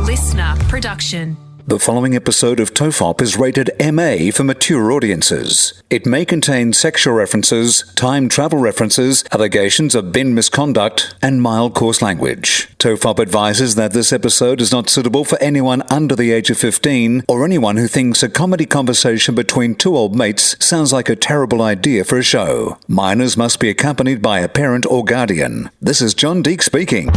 listener production. The following episode of TOFOP is rated MA for mature audiences. It may contain sexual references, time travel references, allegations of bin misconduct, and mild coarse language. TOFOP advises that this episode is not suitable for anyone under the age of 15 or anyone who thinks a comedy conversation between two old mates sounds like a terrible idea for a show. Minors must be accompanied by a parent or guardian. This is John Deek speaking.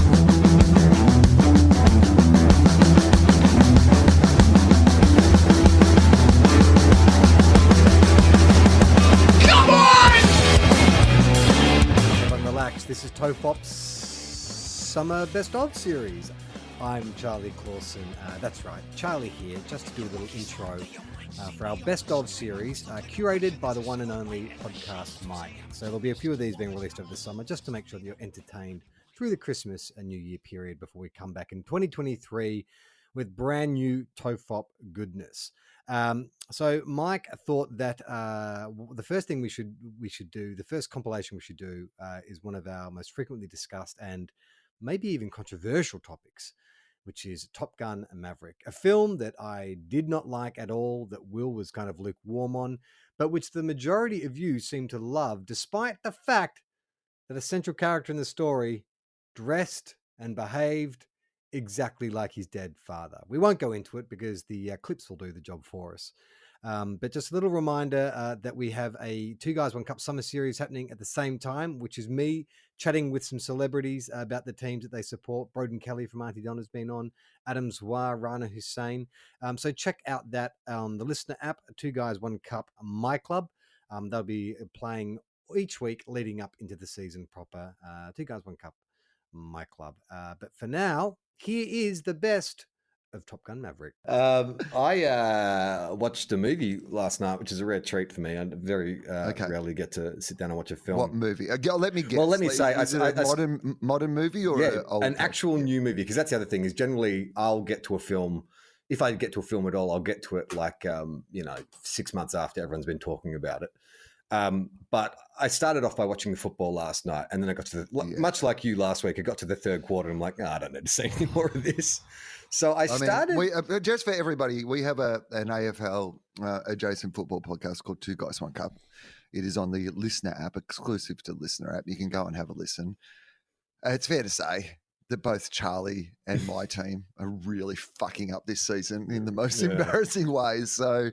This is TOFOP's Summer Best Of series. I'm Charlie Clausen. That's right, Charlie here, just to do a little intro for our Best Of series, curated by the one and only podcast Mike. So there'll be a few of these being released over the summer, just to make sure that you're entertained through the Christmas and New Year period before we come back in 2023 with brand new TOFOP goodness. So Mike thought that the first thing we should do, the first compilation we should do, is one of our most frequently discussed and maybe even controversial topics, which is Top Gun Maverick, a film that I did not like at all, that Will was kind of lukewarm on, but which the majority of you seem to love, despite the fact that a central character in the story dressed and behaved exactly like his dead father. We won't go into it because the clips will do the job for us. But just a little reminder that we have a Two Guys, One Cup summer series happening at the same time, which is me chatting with some celebrities about the teams that they support. Broden Kelly from Auntie Donna's been on, Adam Zwar, Rana Hussein. So check out that the listener app, Two Guys, One Cup, My Club. They'll be playing each week leading up into the season proper. Two Guys, One Cup, My Club. But for now, here is the best of Top Gun Maverick. I watched a movie last night, which is a rare treat for me. I very rarely get to sit down and watch a film. What movie? Let me guess. Well, let me say, is it a modern movie or an actual new movie? Because that's the other thing is generally I'll get to a film. If I get to a film at all, I'll get to it 6 months after everyone's been talking about it. But I started off by watching the football last night, and then I got to much like you last week. I got to the third quarter, and I'm like, I don't need to see any more of this. So I started. Just for everybody, we have an AFL adjacent football podcast called Two Guys, One Cup. It is on the Listener app, exclusive to Listener app. You can go and have a listen. It's fair to say that both Charlie and my team are really fucking up this season in the most embarrassing ways. So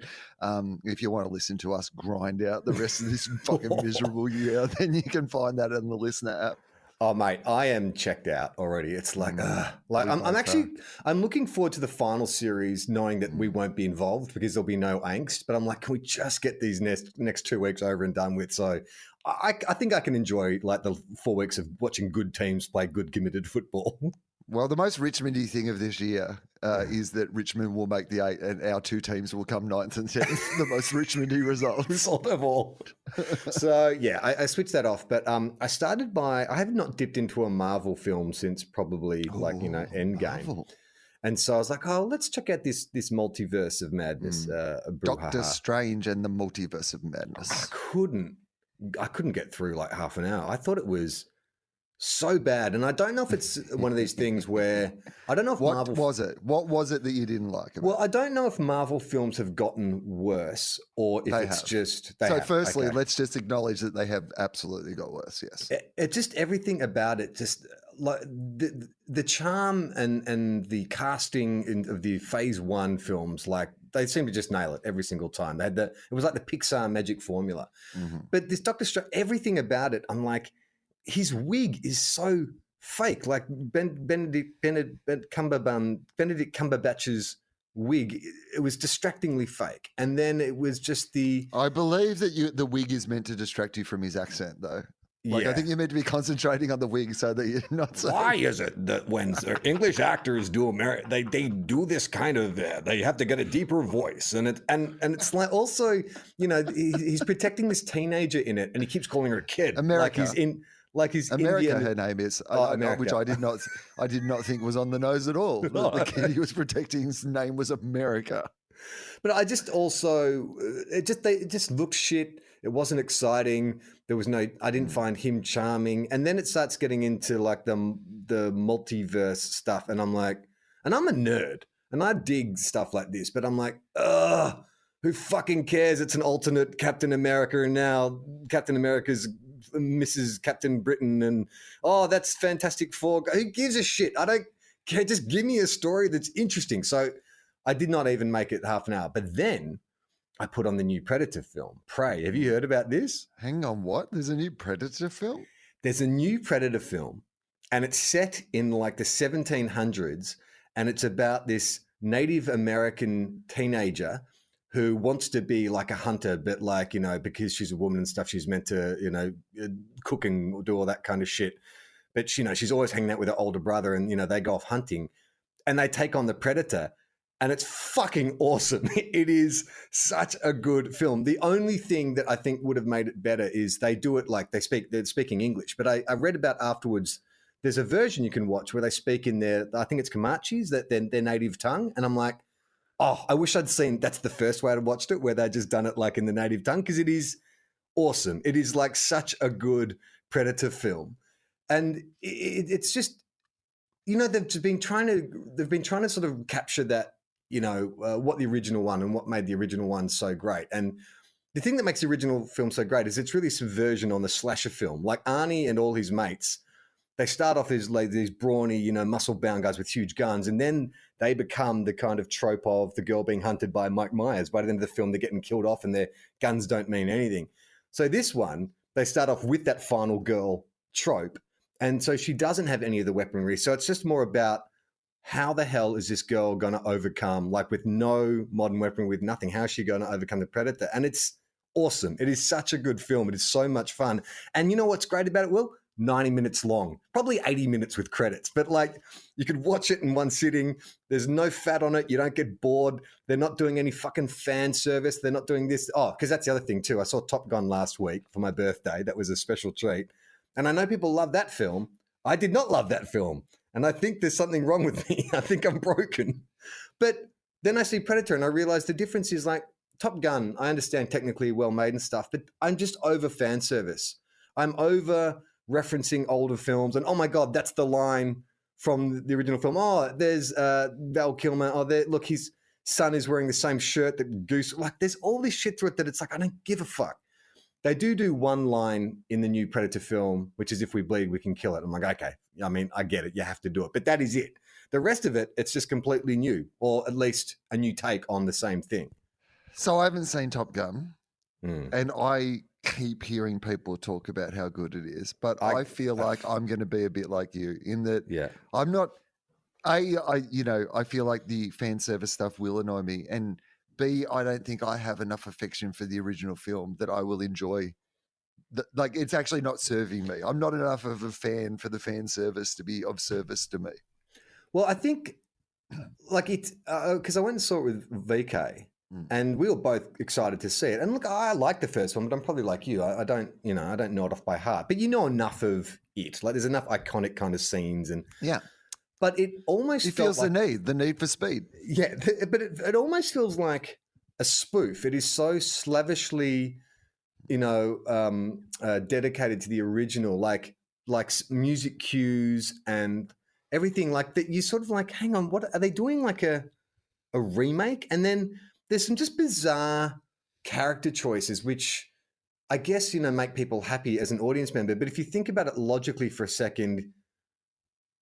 if you want to listen to us grind out the rest of this fucking miserable year, then you can find that in the Listener app. Oh, mate, I am checked out already. It's like I'm looking forward to the final series, knowing that we won't be involved because there'll be no angst. But I'm like, can we just get these next 2 weeks over and done with? So I think I can enjoy like the 4 weeks of watching good teams play good committed football. Well, the most Richmondy thing of this year is that Richmond will make the 8 and our two teams will come 9th and 10th. The most Richmondy results of all. So, yeah, I switched that off. But I have not dipped into a Marvel film since probably Endgame. Marvel. And so I was like, let's check out this multiverse of madness. Doctor Strange and the Multiverse of Madness. I couldn't get through like half an hour. I thought it was so bad, and I don't know if it's one of these things where I don't know if What was it that you didn't like about it? Well, I don't know if Marvel films have gotten worse or if it's just firstly, let's just acknowledge that they have absolutely got worse. Yes, it just everything about it, just like the charm and the casting of the Phase 1 films, like they seem to just nail it every single time. It was like the Pixar magic formula. Mm-hmm. But this Doctor Strange, everything about it, I'm like, his wig is so fake. Like Benedict Cumberbatch's wig, it was distractingly fake. And then it was just I believe that the wig is meant to distract you from his accent, though. I think you're meant to be concentrating on the wig so that you're not so... Why is it that when English actors do they do this kind of... they have to get a deeper voice. And it's like also, he's protecting this teenager in it and he keeps calling her a kid. America. Like he's America, Indian. her name is, which I did not think was on the nose at all. No. The kid he was protecting, his name was America. But I just also, it just looked shit. It wasn't exciting. I didn't find him charming. And then it starts getting into like the multiverse stuff. And I'm like, And I'm a nerd and I dig stuff like this, but I'm like, ugh, who fucking cares? It's an alternate Captain America, and now Captain America's Mrs. Captain Britain, and oh, that's Fantastic Four. Who gives a shit? I don't care. Just give me a story that's interesting. So I did not even make it half an hour. But then I put on the new Predator film, Prey. Have you heard about this? Hang on, what? There's a new Predator film? There's a new Predator film, and it's set in like the 1700s, and it's about this Native American teenager who wants to be like a hunter, but like, you know, because she's a woman and stuff, she's meant to, you know, cook and do all that kind of shit. But, you know, she's always hanging out with her older brother and, you know, they go off hunting and they take on the Predator. And it's fucking awesome. It is such a good film. The only thing that I think would have made it better is they do it like they're speaking English. But I read about afterwards, there's a version you can watch where they speak in their, I think it's Comanches, their native tongue. And I'm like, oh, I wish I'd seen, that's the first way I'd watched it, where they just done it like in the native tongue, because it is awesome. It is like such a good Predator film. And it's just, you know, they've been trying to sort of capture that, you know, what the original one and what made the original one so great. And the thing that makes the original film so great is it's really subversion on the slasher film. Like Arnie and all his mates, they start off as like these brawny, you know, muscle-bound guys with huge guns, and then they become the kind of trope of the girl being hunted by Mike Myers. By the end of the film, they're getting killed off and their guns don't mean anything. So this one, they start off with that final girl trope, and so she doesn't have any of the weaponry. So it's just more about how the hell is this girl going to overcome, like with no modern weaponry, with nothing, how is she going to overcome the Predator? And it's awesome. It is such a good film. It is so much fun. And you know what's great about it, Will? 90 minutes long, probably 80 minutes with credits, but like you could watch it in one sitting. There's no fat on it. You don't get bored. They're not doing any fucking fan service. They're not doing this. Oh, because that's the other thing too. I saw Top Gun last week for my birthday. That was a special treat. And I know people love that film. I did not love that film. And I think there's something wrong with me. I think I'm broken. But then I see Predator and I realize the difference is like Top Gun, I understand technically well made and stuff, but I'm just over fan service. I'm over referencing older films, and oh my god, that's the line from the original film. Oh, there's Val Kilmer. Oh, look, his son is wearing the same shirt that Goose. Like, there's all this shit to it that it's like I don't give a fuck. They do one line in the new Predator film, which is "If we bleed, we can kill it." I'm like, okay, I mean, I get it. You have to do it, but that is it. The rest of it, it's just completely new, or at least a new take on the same thing. So I haven't seen Top Gun, and I keep hearing people talk about how good it is, but I feel like I'm going to be a bit like you in that I'm not, I feel like the fan service stuff will annoy me, and B, I don't think I have enough affection for the original film that I will enjoy. Like, it's actually not serving me. I'm not enough of a fan for the fan service to be of service to me. Well, I think like it's because I went and saw it with VK. And we were both excited to see it. And look, I like the first one, but I'm probably like you. I don't know it off by heart. But you know enough of it. Like there's enough iconic kind of scenes, and But it almost feels like, the need for speed. Yeah, but it almost feels like a spoof. It is so slavishly, dedicated to the original, like music cues and everything like that. You sort of like, hang on, what are they doing? Like a remake? And then there's some just bizarre character choices, which I guess, make people happy as an audience member. But if you think about it logically for a second,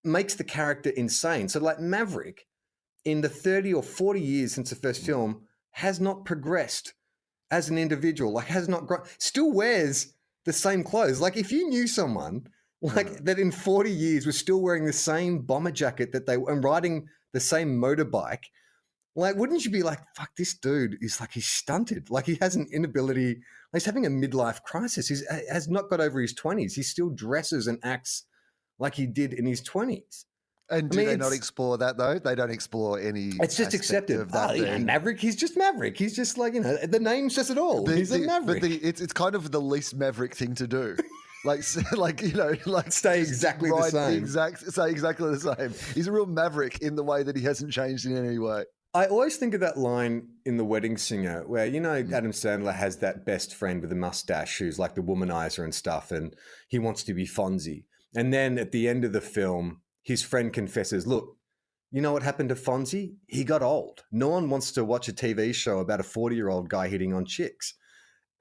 makes the character insane. So like Maverick, in the 30 or 40 years since the first film, has not progressed as an individual, like has not grown, still wears the same clothes. Like if you knew someone that in 40 years was still wearing the same bomber jacket and riding the same motorbike, like, wouldn't you be like, fuck, this dude is like, he's stunted. Like he has an inability, like he's having a midlife crisis. He has not got over his 20s. He still dresses and acts like he did in his 20s. And do they not explore that though? They don't explore any. It's just accepted. Of that Maverick. He's just Maverick. He's just like, the name says it all. He's a Maverick. But it's kind of the least Maverick thing to do. Like stay exactly the same. Say exactly the same. He's a real Maverick in the way that he hasn't changed in any way. I always think of that line in The Wedding Singer where, Adam Sandler has that best friend with a mustache who's like the womanizer and stuff, and he wants to be Fonzie. And then at the end of the film, his friend confesses, look, you know what happened to Fonzie? He got old. No one wants to watch a TV show about a 40-year-old guy hitting on chicks.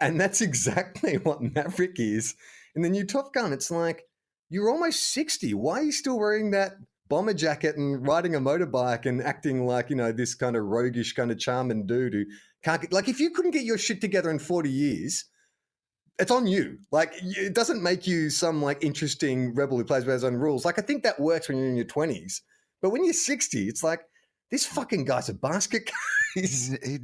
And that's exactly what Maverick is in the new Top Gun. It's like, you're almost 60. Why are you still wearing that bomber jacket and riding a motorbike and acting like, this kind of roguish kind of charming dude who can't get, like, if you couldn't get your shit together in 40 years, it's on you. Like, it doesn't make you some like interesting rebel who plays by his own rules. Like, I think that works when you're in your 20s. But when you're 60, it's like, this fucking guy's a basket case. He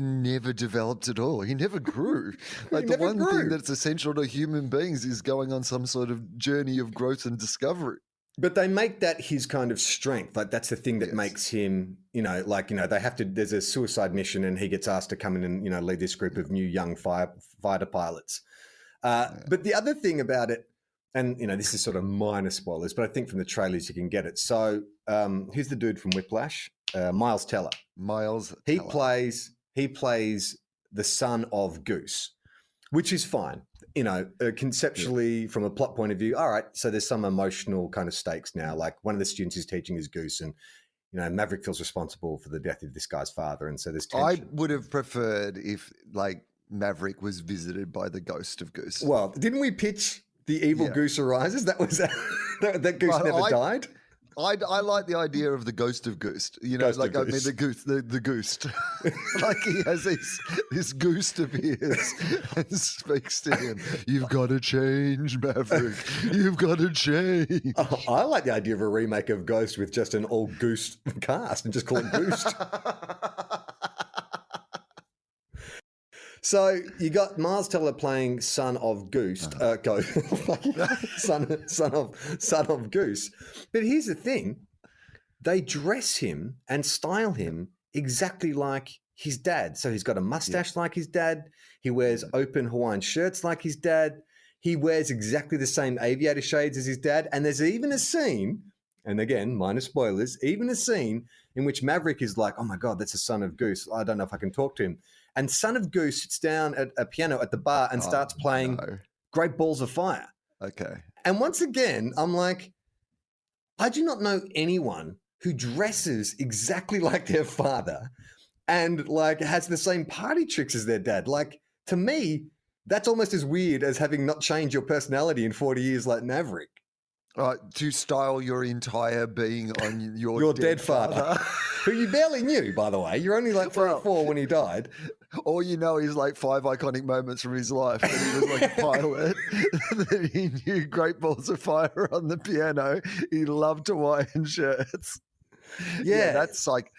never developed at all. He never grew. Like, the one thing that's essential to human beings is going on some sort of journey of growth and discovery. But they make that his kind of strength. Like, that's the thing that makes him, they have to, there's a suicide mission and he gets asked to come in and, lead this group of new young fighter pilots. But the other thing about it, and, this is sort of minor spoilers, but I think from the trailers you can get it. So who's the dude from Whiplash? Miles Teller. He plays the son of Goose, which is fine. Conceptually, from a plot point of view, all right, so there's some emotional kind of stakes now. Like, one of the students he's teaching is Goose, and, Maverick feels responsible for the death of this guy's father, and so there's tension. I would have preferred if, like, Maverick was visited by the ghost of Goose. Well, didn't we pitch The Evil Goose Arises? That was that Goose never died? I like the idea of the ghost of Goose. The goose, the goose. Like, he has this goose appears and speaks to him. You've got to change, Maverick. You've got to change. Oh, I like the idea of a remake of Ghost with just an old Goose cast and just call it Goose. So you got Miles Teller playing son of Goose, son of Goose. But here's the thing: they dress him and style him exactly like his dad. So he's got a mustache like his dad. He wears open Hawaiian shirts like his dad. He wears exactly the same aviator shades as his dad. And there's even a scene, and again, minor spoilers, even a scene in which Maverick is like, "Oh my God, that's the son of Goose. I don't know if I can talk to him." And Son of Goose sits down at a piano at the bar and starts playing Great Balls of Fire. Okay. And once again, I'm like, I do not know anyone who dresses exactly like their father and like has the same party tricks as their dad. Like, to me, that's almost as weird as having not changed your personality in 40 years like Maverick. To style your entire being on your dead father. Who you barely knew, by the way. You're only like 3 or 4 when he died. All you know is like 5 iconic moments from his life. That he was like a pilot. That he knew Great Balls of Fire on the piano. He loved Hawaiian shirts. Yeah, that's like,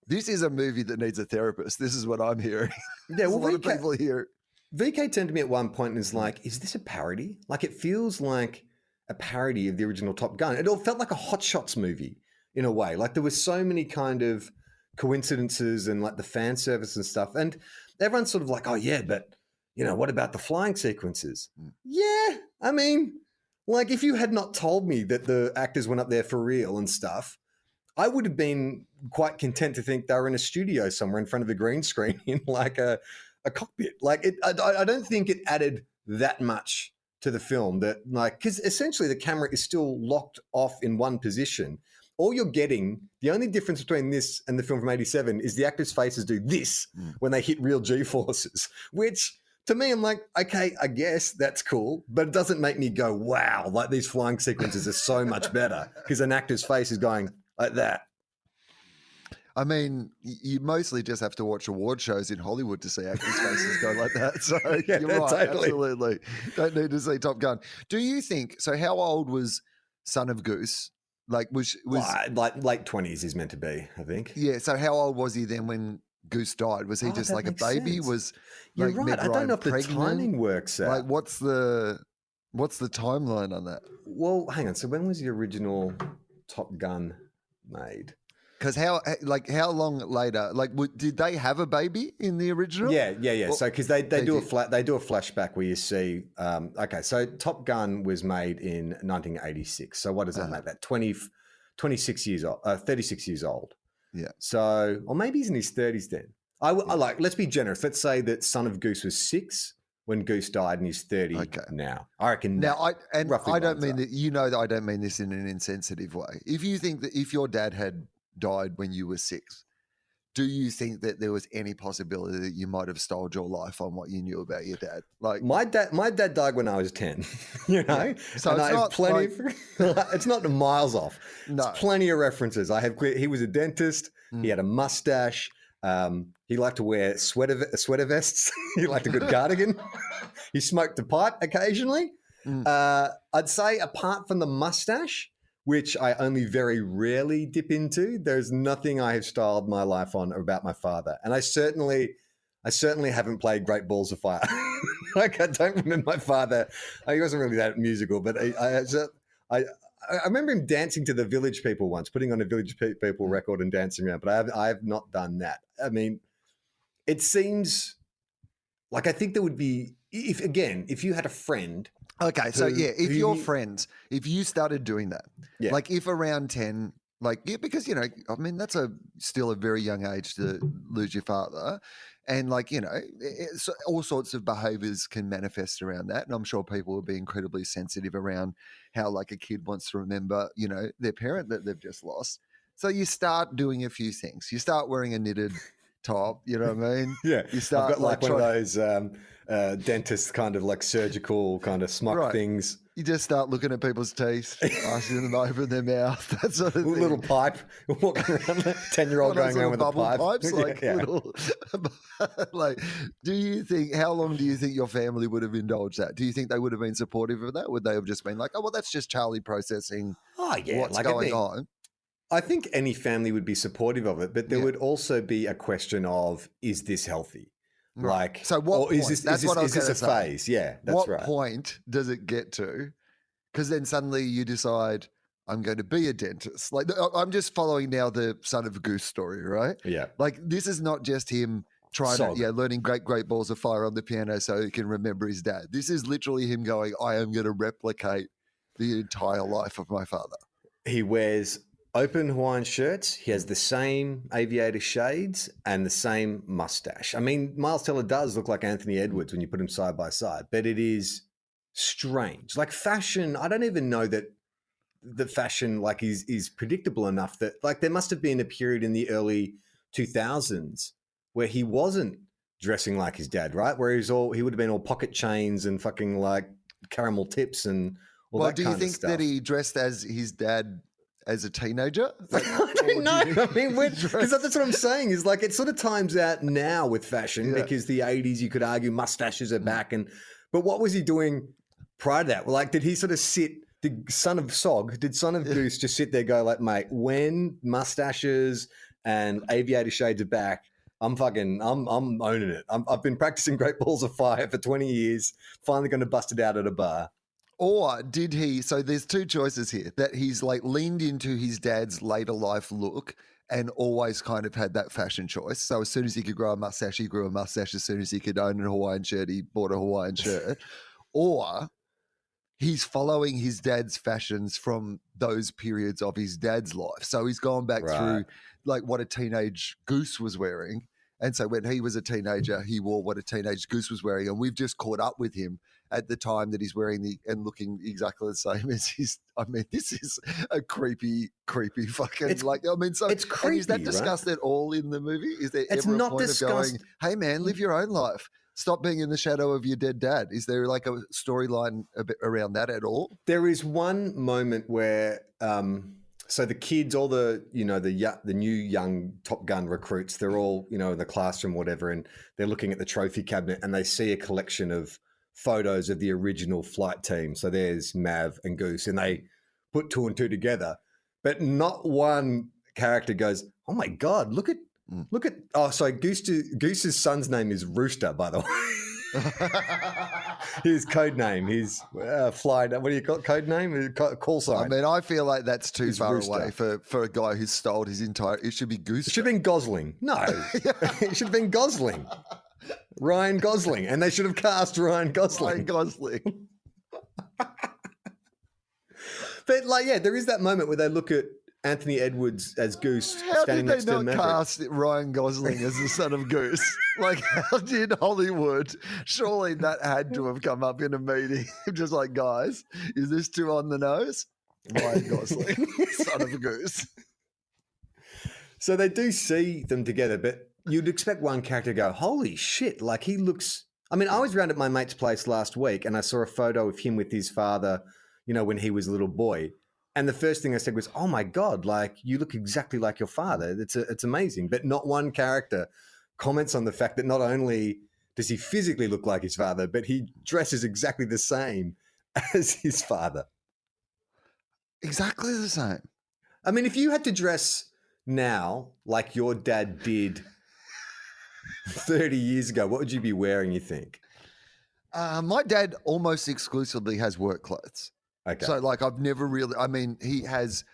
this is a movie that needs a therapist. This is what I'm hearing. Yeah, well, a lot of people hear. VK turned to me at one point and is like, is this a parody? Like, it feels like a parody of the original Top Gun. It all felt like a Hot Shots movie in a way. Like, there were so many kind of coincidences and like the fan service and stuff. And everyone's sort of like, oh yeah, but what about the flying sequences? Yeah. I mean, like, if you had not told me that the actors went up there for real and stuff, I would have been quite content to think they were in a studio somewhere in front of a green screen in like a cockpit. Like, I don't think it added that much to the film, that like, because essentially the camera is still locked off in one position. All you're getting, the only difference between this and the film from 87 is the actors' faces do this when they hit real G-forces, which to me, I'm like, okay, I guess that's cool, but it doesn't make me go, wow, like these flying sequences are so much better because an actor's face is going like that. I mean, you mostly just have to watch award shows in Hollywood to see actors' faces go like that. So yeah, you're right, totally. Absolutely. Don't need to see Top Gun. Do you think, so how old was Son of Goose? Like, was like late 20s is meant to be, I think. Yeah, so how old was he then when Goose died? Was he just like a baby? Sense. You're right. I don't know if the timing works out. Like, what's the timeline on that? Well, hang on. So when was the original Top Gun made? Because how long later? Like, did they have a baby in the original? Yeah. Well, so because they do a flashback where you see. Okay, so Top Gun was made in 1986. So what does that make? That 26 years old, 36 years old. Yeah. So, or maybe he's in his 30s then. I like. Let's be generous. Let's say that Son of Goose was 6 when Goose died, and he's 30 now. I reckon. Now, I roughly don't lines mean up. that, you know, that I don't mean this in an insensitive way. If you think that if your dad had died when you were 6, do you think that there was any possibility that you might have stole your life on what you knew about your dad? Like My dad died when I was 10, you know? Yeah. So and it's I have not plenty like- of, it's not miles off. No. It's plenty of references. He was a dentist. He had a mustache. He liked to wear sweater vests. He liked a good cardigan. He smoked a pipe occasionally. I'd say apart from the mustache, which I only very rarely dip into, there's nothing I have styled my life on about my father. And I certainly haven't played Great Balls of Fire. Like, I don't remember my father. He wasn't really that musical, but I remember him dancing to the Village People once, putting on a Village People record and dancing around. But I have not done that. I mean, it seems like I think there would be, if you had a friend. Okay, so if who your you- friends, if you started doing that, Yeah. like if around 10, because, you know, I mean, that's still a very young age to lose your father. And like, you know, all sorts of behaviors can manifest around that. And I'm sure people will be incredibly sensitive around how like a kid wants to remember, you know, their parent that they've just lost. So you start doing a few things. You start wearing a knitted top, you know what I mean? Yeah, You start I've got like one of trying- those dentist kind of like surgical kind of smock Right. things. You just start looking at people's teeth, asking them to open their mouth, that sort of thing. Little pipe, walking around, 10-year-old One of going those around little with a bubble pipe. pipes, like Yeah. little. Like, how long do you think your family would have indulged that? Do you think they would have been supportive of that? Would they have just been like, "Oh, well, that's just Charlie processing Oh yeah, what's like, going on"? I think any family would be supportive of it, but there Yeah. would also be a question of, is this healthy? Right. Like, So what or is point? this That's is what I this, was is this a gonna say. phase? Yeah, that's What right. point does it get to? Because then suddenly you decide, I'm going to be a dentist. Like, I'm just following now the Son of Goose story, right? Yeah. Like, this is not just him trying Sog. to, learning great balls of fire on the piano so he can remember his dad. This is literally him going, I am going to replicate the entire life of my father. He wears open Hawaiian shirts. He has the same aviator shades and the same mustache. I mean, Miles Teller does look like Anthony Edwards when you put him side by side, but it is strange. Like fashion, I don't even know that the fashion like is predictable enough that like there must have been a period in the early 2000s where he wasn't dressing like his dad, right? Where he would have been all pocket chains and fucking like caramel tips and all Well, that do you kind of think stuff. that he dressed as his dad as a teenager? Like, I don't know. I mean, he because that's what I'm saying is like it sort of times out now with fashion Yeah. because the 80s, you could argue mustaches are back. But what was he doing prior to that? Like, did he sort of sit, did Son of Goose just sit there go like, mate, when mustaches and aviator shades are back, I'm owning it. I've been practicing Great Balls of Fire for 20 years, finally going to bust it out at a bar. Or did he? So there's two choices here: that he's like leaned into his dad's later life look and always kind of had that fashion choice. So as soon as he could grow a mustache, he grew a mustache. As soon as he could own a Hawaiian shirt, he bought a Hawaiian shirt. Or he's following his dad's fashions from those periods of his dad's life. So he's gone back through like what a teenage Goose was wearing. And so when he was a teenager, he wore what a teenage Goose was wearing. And we've just caught up with him at the time that he's wearing and looking exactly the same as his. I mean, this is a creepy fucking It's it's creepy, and is that right? discussed at all in the movie? Is there It's ever a not point discussed. of going, hey man, live your own life. Stop being in the shadow of your dead dad. Is there like a storyline a bit around that at all? There is one moment where, so the kids, all the new young Top Gun recruits, they're all in the classroom, whatever, and they're looking at the trophy cabinet and they see a collection of photos of the original flight team. So there's Mav and Goose, and they put two and two together, but not one character goes, "Oh my god, look at." Oh, sorry. Goose's son's name is Rooster, by the way. His code name, his fly. What do you call it? Code name? Call sign. I mean, I feel like that's too It's far Rooster. away for a guy who's stole his entire. It should be Goose. It should have been Gosling. No, it should have been Gosling. Ryan Gosling, and they should have cast Ryan Gosling. Ryan Gosling. But like, yeah, there is that moment where they look at Anthony Edwards as Goose How standing did they next to not Maverick. cast Ryan Gosling as the son of Goose? Like, how did Hollywood? Surely that had to have come up in a meeting. Just like, guys, is this too on the nose? Ryan Gosling, son of a Goose. So they do see them together, but you'd expect one character to go, holy shit, like he looks... I mean, I was round at my mate's place last week and I saw a photo of him with his father, you know, when he was a little boy. And the first thing I said was, oh my God, like you look exactly like your father. It's amazing. But not one character comments on the fact that not only does he physically look like his father, but he dresses exactly the same as his father. Exactly the same. I mean, if you had to dress now like your dad did 30 years ago, what would you be wearing, you think? My dad almost exclusively has work clothes. Okay. So, like, I've never really, I mean, he has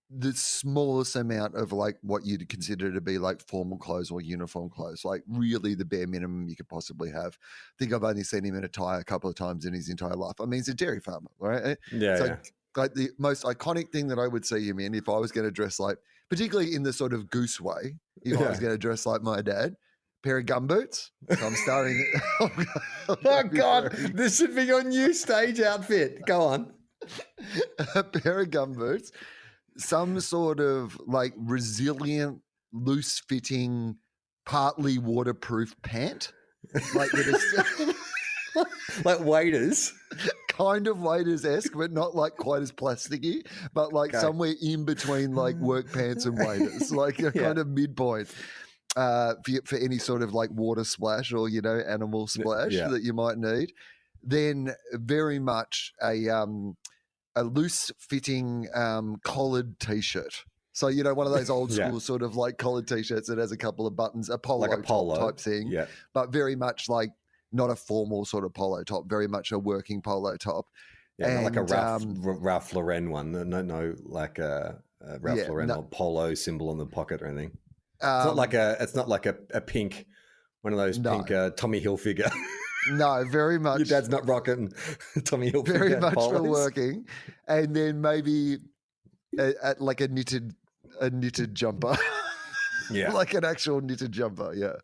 the smallest amount of like what you'd consider to be like formal clothes or uniform clothes, like really the bare minimum you could possibly have. I think I've only seen him in a tie a couple of times in his entire life. I mean, he's a dairy farmer, right? Yeah. So, yeah. like the most iconic thing that I would see him in if I was going to dress like, particularly in the sort of Goose way, if I was going to dress like my dad, pair of gumboots. So I'm starting. Oh God, this should be your new stage outfit. Go on. A pair of gumboots, some sort of like resilient, loose fitting, partly waterproof pant. Like that is Like waiters. kind of waiters-esque, but not like quite as plasticky, but like somewhere in between like work pants and waiters, like a kind of midpoint. For any sort of like water splash or, you know, animal splash that you might need. Then very much a loose fitting collared t-shirt. So, you know, one of those old school sort of like collared t-shirts that has a couple of buttons, a polo, Like a polo type thing, but very much like not a formal sort of polo top, very much a working polo top. Yeah, and, not like a Ralph Lauren one. No, like a Ralph Lauren or polo symbol on the pocket or anything. It's not like a pink, one of those pink Tommy Hilfiger. No, very much. Your dad's not rocking Tommy Hilfiger. Very much polos. for working, and then maybe like a knitted jumper. Yeah, like an actual knitted jumper. Yeah.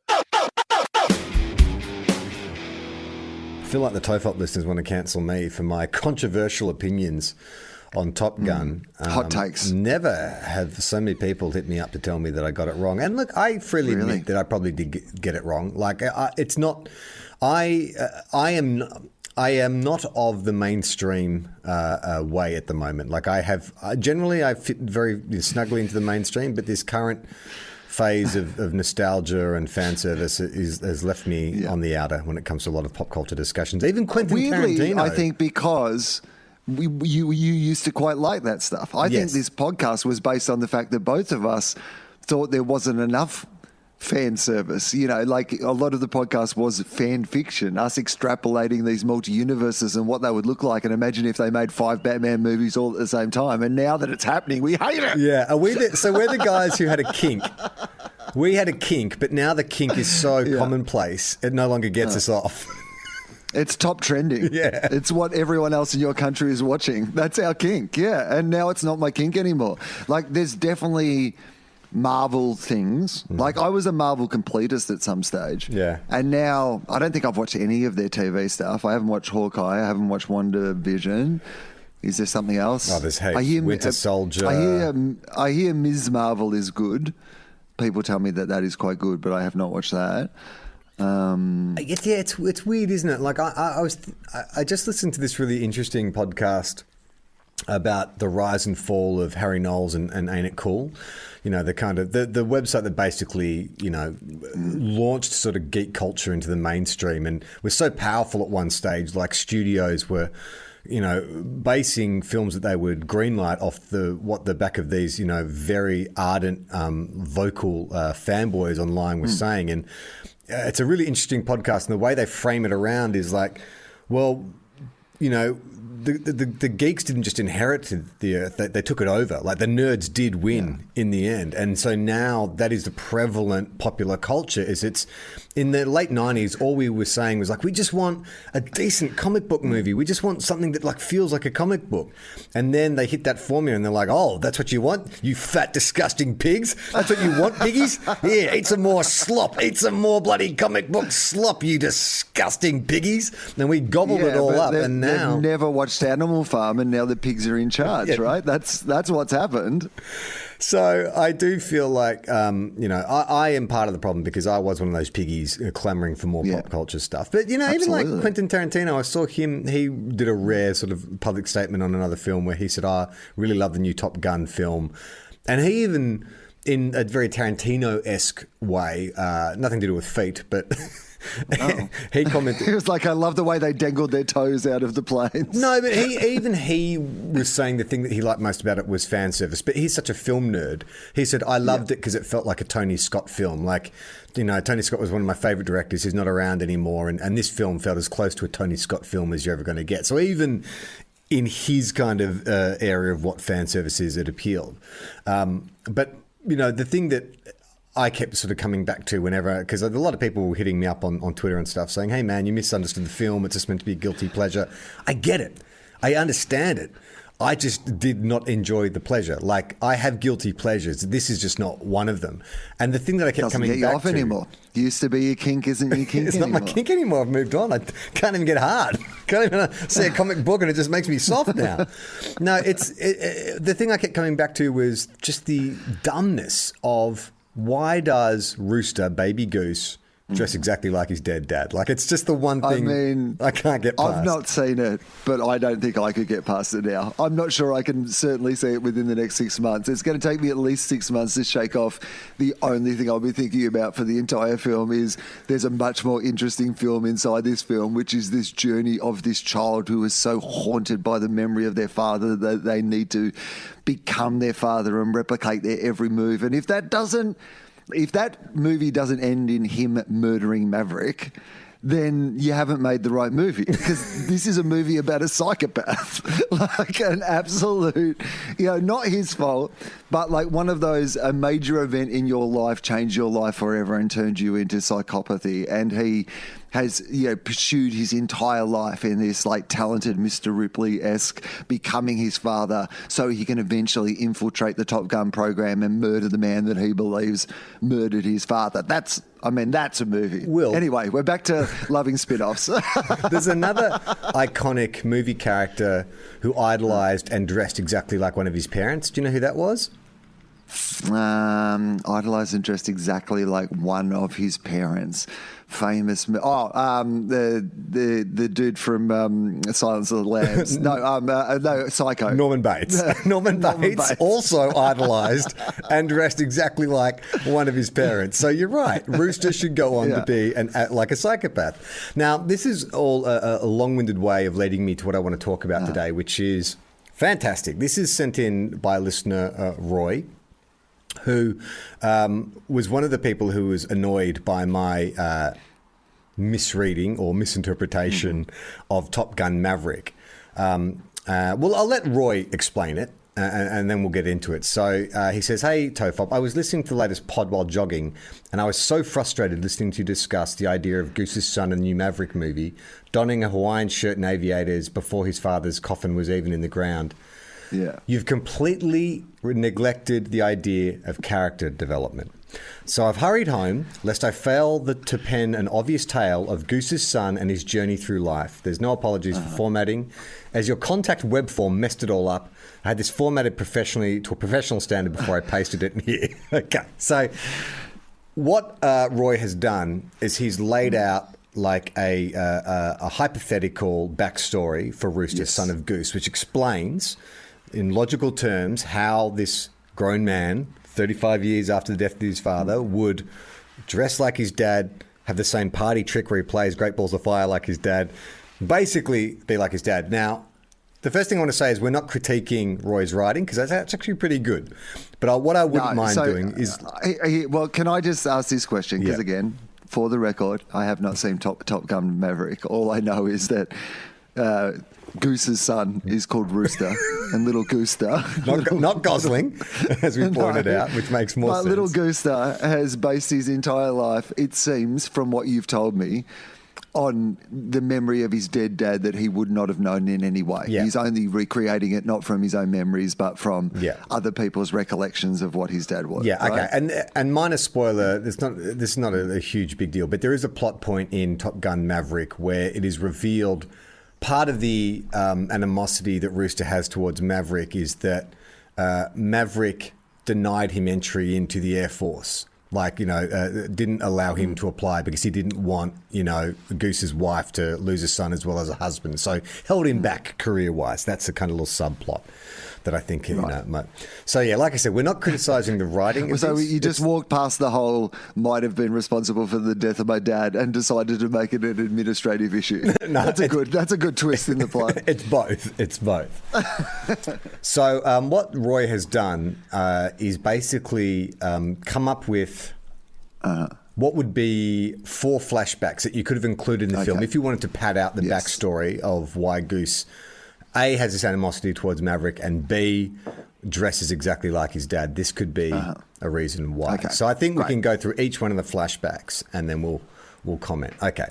I feel like the TOFOP listeners want to cancel me for my controversial opinions on Top Gun. Hot takes. Never have so many people hit me up to tell me that I got it wrong. And look, I freely admit that I probably did get it wrong. Like, it's not. I am not of the mainstream way at the moment. Like, generally I fit very snugly into the mainstream, but this current phase of nostalgia and fan service has left me on the outer when it comes to a lot of pop culture discussions. Even Quentin Tarantino. I think because you used to quite like that stuff. I think this podcast was based on the fact that both of us thought there wasn't enough fan service. You know, like a lot of the podcast was fan fiction, us extrapolating these multi-universes and what they would look like, and imagine if they made 5 Batman movies all at the same time. And now that it's happening, we hate it. Yeah, we're the guys who had a kink. We had a kink, but now the kink is so commonplace, it no longer gets us off. It's top trending. Yeah. It's what everyone else in your country is watching. That's our kink. Yeah. And now it's not my kink anymore. Like, there's definitely Marvel things. Like, I was a Marvel completist at some stage. Yeah. And now I don't think I've watched any of their TV stuff. I haven't watched Hawkeye. I haven't watched WandaVision. Is there something else? Oh, there's heaps. Winter Soldier. I hear Ms. Marvel is good. People tell me that is quite good, but I have not watched that. It's weird, isn't it? Like, I just listened to this really interesting podcast about the rise and fall of Harry Knowles and Ain't It Cool? You know, the kind of the website that basically, you know, launched sort of geek culture into the mainstream and was so powerful at one stage. Like, studios were, you know, basing films that they would greenlight off the back of these, you know, very ardent vocal fanboys online were saying. And it's a really interesting podcast, and the way they frame it around is like, well, you know, the geeks didn't just inherit the earth; they took it over. Like the nerds did win in the end, and so now that is the prevalent popular culture. It's in the late 90s. All we were saying was like, we just want a decent comic book movie. We just want something that like feels like a comic book. And then they hit that formula, and they're like, oh, that's what you want, you fat, disgusting pigs. That's what you want, piggies. Yeah, eat some more slop. Eat some more bloody comic book slop, you disgusting piggies. And we gobbled it all up, and now they've never watched Animal Farm, and now the pigs are in charge, right? That's what's happened. So I do feel like, I am part of the problem because I was one of those piggies clamoring for more pop culture stuff. But, even like Quentin Tarantino, I saw him, he did a rare sort of public statement on another film where he said, I really love the new Top Gun film. And he even, in a very Tarantino-esque way, nothing to do with feet, but... he commented. He was like, I love the way they dangled their toes out of the planes. No, but he was saying the thing that he liked most about it was fan service. But he's such a film nerd. He said, I loved it because it felt like a Tony Scott film. Like, Tony Scott was one of my favorite directors. He's not around anymore. And this film felt as close to a Tony Scott film as you're ever going to get. So even in his kind of area of what fan service is, it appealed. But, the thing that I kept sort of coming back to whenever, because a lot of people were hitting me up on Twitter and stuff saying, hey man, you misunderstood the film. It's just meant to be a guilty pleasure. I get it. I understand it. I just did not enjoy the pleasure. Like, I have guilty pleasures. This is just not one of them. And the thing that I kept coming back to... Doesn't get you off anymore. Used to be your kink, isn't your kink it's anymore. Not my kink anymore. I've moved on. I can't even get hard. Can't even see a comic book and it just makes me soft now. No, the thing I kept coming back to was just the dumbness of why does Rooster, Baby Goose, dress exactly like his dead dad? Like, it's just the one thing I can't get past. I've not seen it, but I don't think I could get past it now. I'm not sure I can certainly see it within the next 6 months. It's going to take me at least 6 months to shake off. The only thing I'll be thinking about for the entire film is there's a much more interesting film inside this film, which is this journey of this child who is so haunted by the memory of their father that they need to become their father and replicate their every move. And if that movie doesn't end in him murdering Maverick, then you haven't made the right movie, because this is a movie about a psychopath, like an absolute, not his fault, but like one of those, a major event in your life changed your life forever and turned you into psychopathy. And he has, pursued his entire life in this like talented Mr. Ripley-esque becoming his father so he can eventually infiltrate the Top Gun program and murder the man that he believes murdered his father. That's a movie. Anyway, we're back to loving spin-offs. There's another iconic movie character who idolized and dressed exactly like one of his parents. Do you know who that was? Idolized and dressed exactly like one of his parents. Famous. The dude from Silence of the Lambs. No, Psycho. Norman Bates. Norman Bates also idolized and dressed exactly like one of his parents. So you're right. Rooster should go on to be like a psychopath. Now, this is all a long-winded way of leading me to what I want to talk about today, which is fantastic. This is sent in by listener Roy, who was one of the people who was annoyed by my misreading or misinterpretation of Top Gun Maverick. Well, I'll let Roy explain it, and then we'll get into it. So he says, hey, TOFOP, I was listening to the latest pod while jogging, and I was so frustrated listening to you discuss the idea of Goose's son in the new Maverick movie, donning a Hawaiian shirt and aviators before his father's coffin was even in the ground. Yeah. You've completely neglected the idea of character development. So I've hurried home, lest I fail to pen an obvious tale of Goose's son and his journey through life. There's no apologies for formatting. As your contact web form messed it all up, I had this formatted professionally to a professional standard before I pasted it in here. Okay, so what Roy has done is he's laid out like a hypothetical backstory for Rooster, son of Goose, which explains in logical terms how this grown man, 35 years after the death of his father, would dress like his dad, have the same party trick where he plays Great Balls of Fire like his dad, basically be like his dad. Now, the first thing I want to say is we're not critiquing Roy's writing, because that's actually pretty good. But what I wouldn't mind doing is... well, can I just ask this question? Because again, for the record, I have not seen Top Gun Maverick. All I know is that Goose's son is called Rooster, and little Gooster, Not Gosling, as we pointed out, which makes more sense. Little Gooster has based his entire life, it seems, from what you've told me, on the memory of his dead dad that he would not have known in any way. Yeah. He's only recreating it not from his own memories, but from Yeah. other people's recollections of what his dad was. Yeah, okay. right? And minor spoiler, this is not a huge big deal, but there is a plot point in Top Gun Maverick where it is revealed part of the animosity that Rooster has towards Maverick is that Maverick denied him entry into the Air Force. Like, didn't allow him to apply because he didn't want, Goose's wife to lose a son as well as a husband. So held him back career-wise. That's a kind of little subplot that I think, So, yeah, like I said, we're not criticising the writing. So you just walked past the whole might have been responsible for the death of my dad and decided to make it an administrative issue. No, that's a good twist in the plot. It's both. So what Roy has done is basically come up with what would be 4 flashbacks that you could have included in the film if you wanted to pad out the backstory of why Goose A, has this animosity towards Maverick, and B, dresses exactly like his dad. This could be a reason why. Okay. So I think we can go through each one of the flashbacks and then we'll comment. Okay.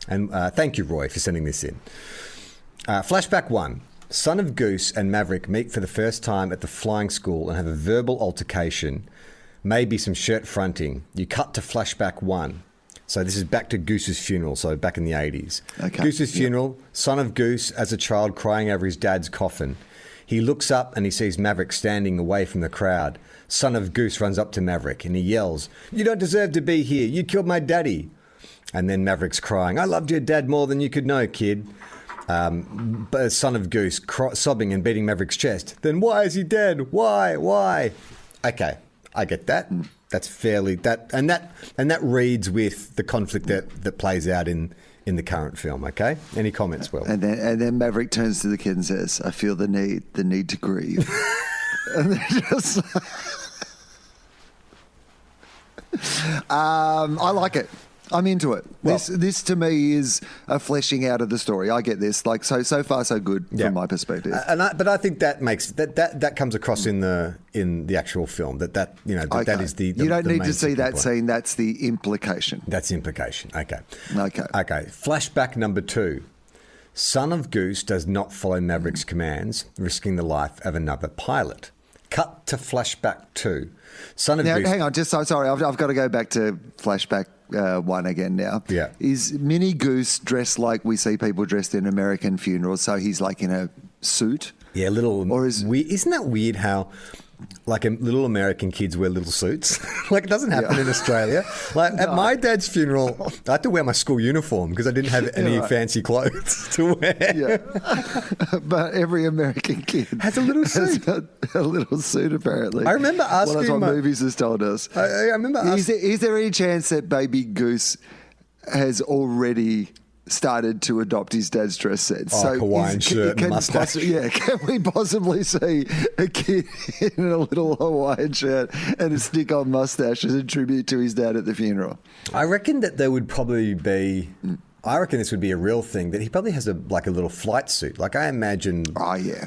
And thank you, Roy, for sending this in. Flashback 1. Son of Goose and Maverick meet for the first time at the flying school and have a verbal altercation, maybe some shirt fronting. You cut to flashback 1. So this is back to Goose's funeral, so back in the 80s. Okay. Goose's funeral, son of Goose as a child crying over his dad's coffin. He looks up and he sees Maverick standing away from the crowd. Son of Goose runs up to Maverick and he yells, "You don't deserve to be here. You killed my daddy." And then Maverick's crying, "I loved your dad more than you could know, kid." But Son of Goose sobbing and beating Maverick's chest. "Then why is he dead? Why? Okay, I get that. That's fairly and that reads with the conflict that plays out in the current film. Okay, any comments, Will? And then Maverick turns to the kid and says, "I feel the need to grieve." And then just, I like it. I'm into it. Well, this to me is a fleshing out of the story. I get this. Like so far so good from my perspective. But I think that makes that comes across in the actual film that is the you don't the need main to see sticking that point. scene. That's the implication. That's the implication. Okay. Okay. Flashback number 2. Son of Goose does not follow Maverick's commands, risking the life of another pilot. Cut to flashback 2. Son of Goose. Hang on, just sorry. I've got to go back to flashback 1 again now. Yeah. Is Mini Goose dressed like we see people dressed in American funerals? So he's like in a suit? Yeah, little. Or isn't that weird how, like, little American kids wear little suits? Like, it doesn't happen in Australia. Like, at my dad's funeral, I had to wear my school uniform because I didn't have any fancy clothes to wear. Yeah. But every American kid has a little suit. A little suit, apparently. I remember asking. Well, that's what movies has told us. I remember asking. Is there any chance that Baby Goose has already started to adopt his dad's dress sense? Hawaiian shirt and mustache. Can we possibly see a kid in a little Hawaiian shirt and a stick-on mustache as a tribute to his dad at the funeral? I reckon that there would probably be. I reckon this would be a real thing, that he probably has a little flight suit. Like, I imagine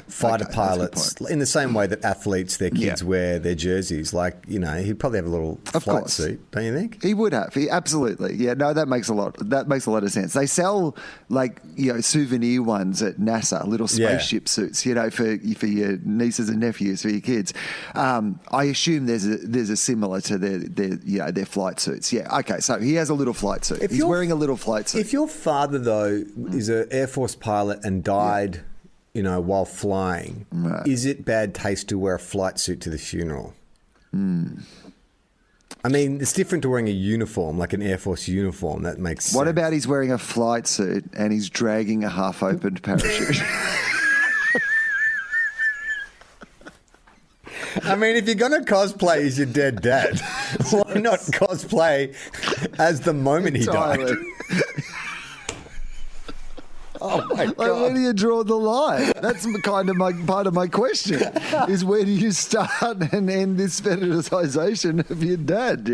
fighter pilots, in the same way that athletes, their kids wear their jerseys. Like, he'd probably have a little flight suit, don't you think? He would have. Absolutely. Yeah, no, that makes a lot of sense. They sell, souvenir ones at NASA, little spaceship suits, for your nieces and nephews, for your kids. I assume there's a similar to their flight suits. Yeah, okay, so he has a little flight suit. He's wearing a little flight suit. If your father, though, is an Air Force pilot and died, while flying, is it bad taste to wear a flight suit to the funeral? I mean, it's different to wearing a uniform, like an Air Force uniform. That makes sense. What about he's wearing a flight suit and he's dragging a half-opened parachute? I mean, if you're going to cosplay as your dead dad, why not cosplay as the moment he died? Oh my God! Where do you draw the line? That's kind of part of my question. Is where do you start and end this fetishization of your dad?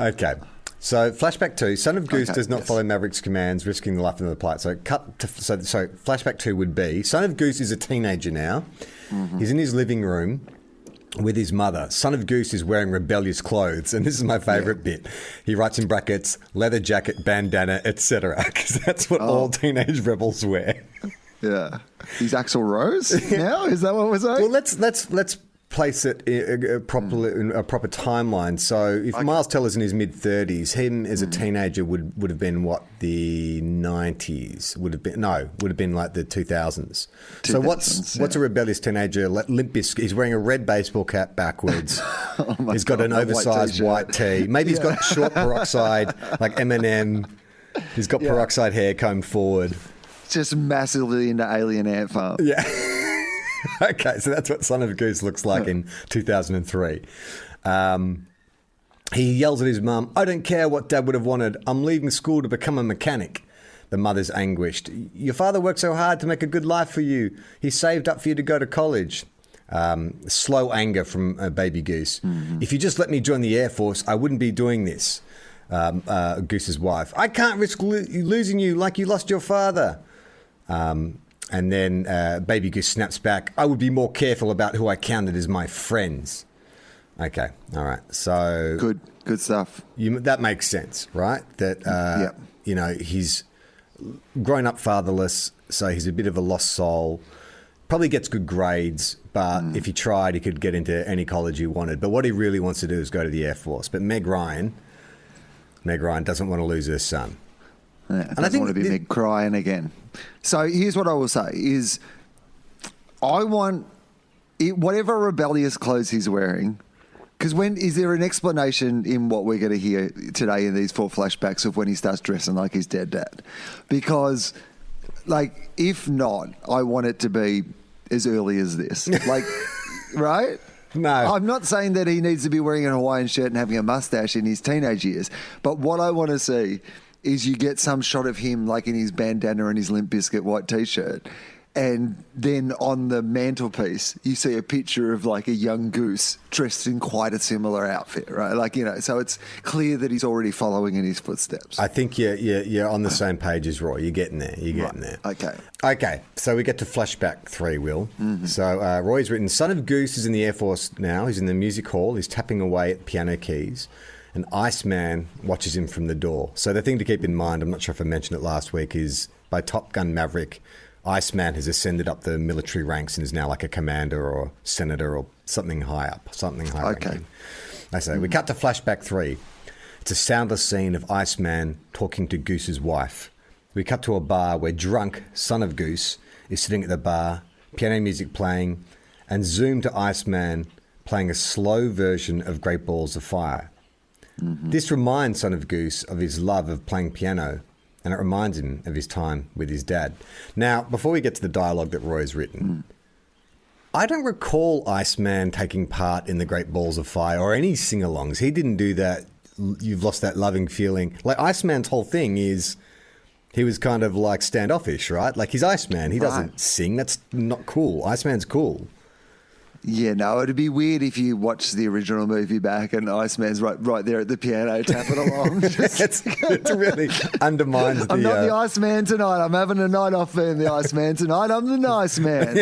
Okay. So flashback 2, Son of Goose Okay, does not yes. follow Maverick's commands, risking the life of the pilot. So so flashback 2 would be Son of Goose is a teenager now. He's in his living room with his mother. Son of Goose is wearing rebellious clothes, and this is my favourite bit. He writes in brackets, leather jacket, bandana, etc., because that's what all teenage rebels wear. Yeah. He's Axl Rose now? Is that what we're saying? Well, let's place it properly in a proper timeline. So if Miles Teller's in his mid-30s, him as a teenager would have been what, the 90s? Would have been like the 2000s. So what's a rebellious teenager? Limp Bizkit. He's wearing a red baseball cap backwards. He's got an oversized white tee. Maybe he's got short peroxide like Eminem. He's got peroxide hair combed forward. Just massively into Alien Ant Farm. Yeah. Okay, so that's what Son of Goose looks like in 2003. He yells at his mum, "I don't care what Dad would have wanted. I'm leaving school to become a mechanic." The mother's anguished. "Your father worked so hard to make a good life for you. He saved up for you to go to college." Slow anger from Baby Goose. "If you just let me join the Air Force, I wouldn't be doing this." Goose's wife. "I can't risk losing you like you lost your father." And then Baby Goose snaps back, "I would be more careful about who I counted as my friends." Okay, all right. So good stuff. That makes sense, right? That he's grown up fatherless, so he's a bit of a lost soul. Probably gets good grades, but if he tried, he could get into any college he wanted. But what he really wants to do is go to the Air Force. But Meg Ryan doesn't want to lose her son. Yeah, and I think want to be Meg crying again. So here's what I will say is I want whatever rebellious clothes he's wearing, because is there an explanation in what we're going to hear today in these 4 flashbacks of when he starts dressing like his dead dad? Because, like, if not, I want it to be as early as this. Like, right? No. I'm not saying that he needs to be wearing a Hawaiian shirt and having a mustache in his teenage years, but what I want to see is you get some shot of him like in his bandana and his Limp Bizkit white T-shirt, and then on the mantelpiece you see a picture of like a young Goose dressed in quite a similar outfit, right? Like, so it's clear that he's already following in his footsteps. I think you're on the same page as Roy. You're getting there. There. Okay. So we get to flashback 3, Will. So Roy's written, Son of Goose is in the Air Force now. He's in the music hall. He's tapping away at piano keys. And Iceman watches him from the door. So the thing to keep in mind, I'm not sure if I mentioned it last week, is by Top Gun Maverick, Iceman has ascended up the military ranks and is now like a commander or senator or something high up, ranking. I say, we cut to flashback 3. It's a soundless scene of Iceman talking to Goose's wife. We cut to a bar where drunk Son of Goose is sitting at the bar, piano music playing, and zoom to Iceman playing a slow version of Great Balls of Fire. This reminds Son of Goose of his love of playing piano, and it reminds him of his time with his dad. Now, before we get to the dialogue that Roy has written, I don't recall Iceman taking part in the Great Balls of Fire or any sing-alongs. He didn't do that. You've lost that loving feeling. Like, Iceman's whole thing is he was kind of like standoffish, right? Like, he's Iceman. He doesn't sing. That's not cool. Iceman's cool. Yeah, no, it'd be weird if you watch the original movie back and Iceman's right there at the piano tapping along. It really undermines I'm not the Iceman tonight. I'm having a night off being the Iceman tonight. I'm the nice man.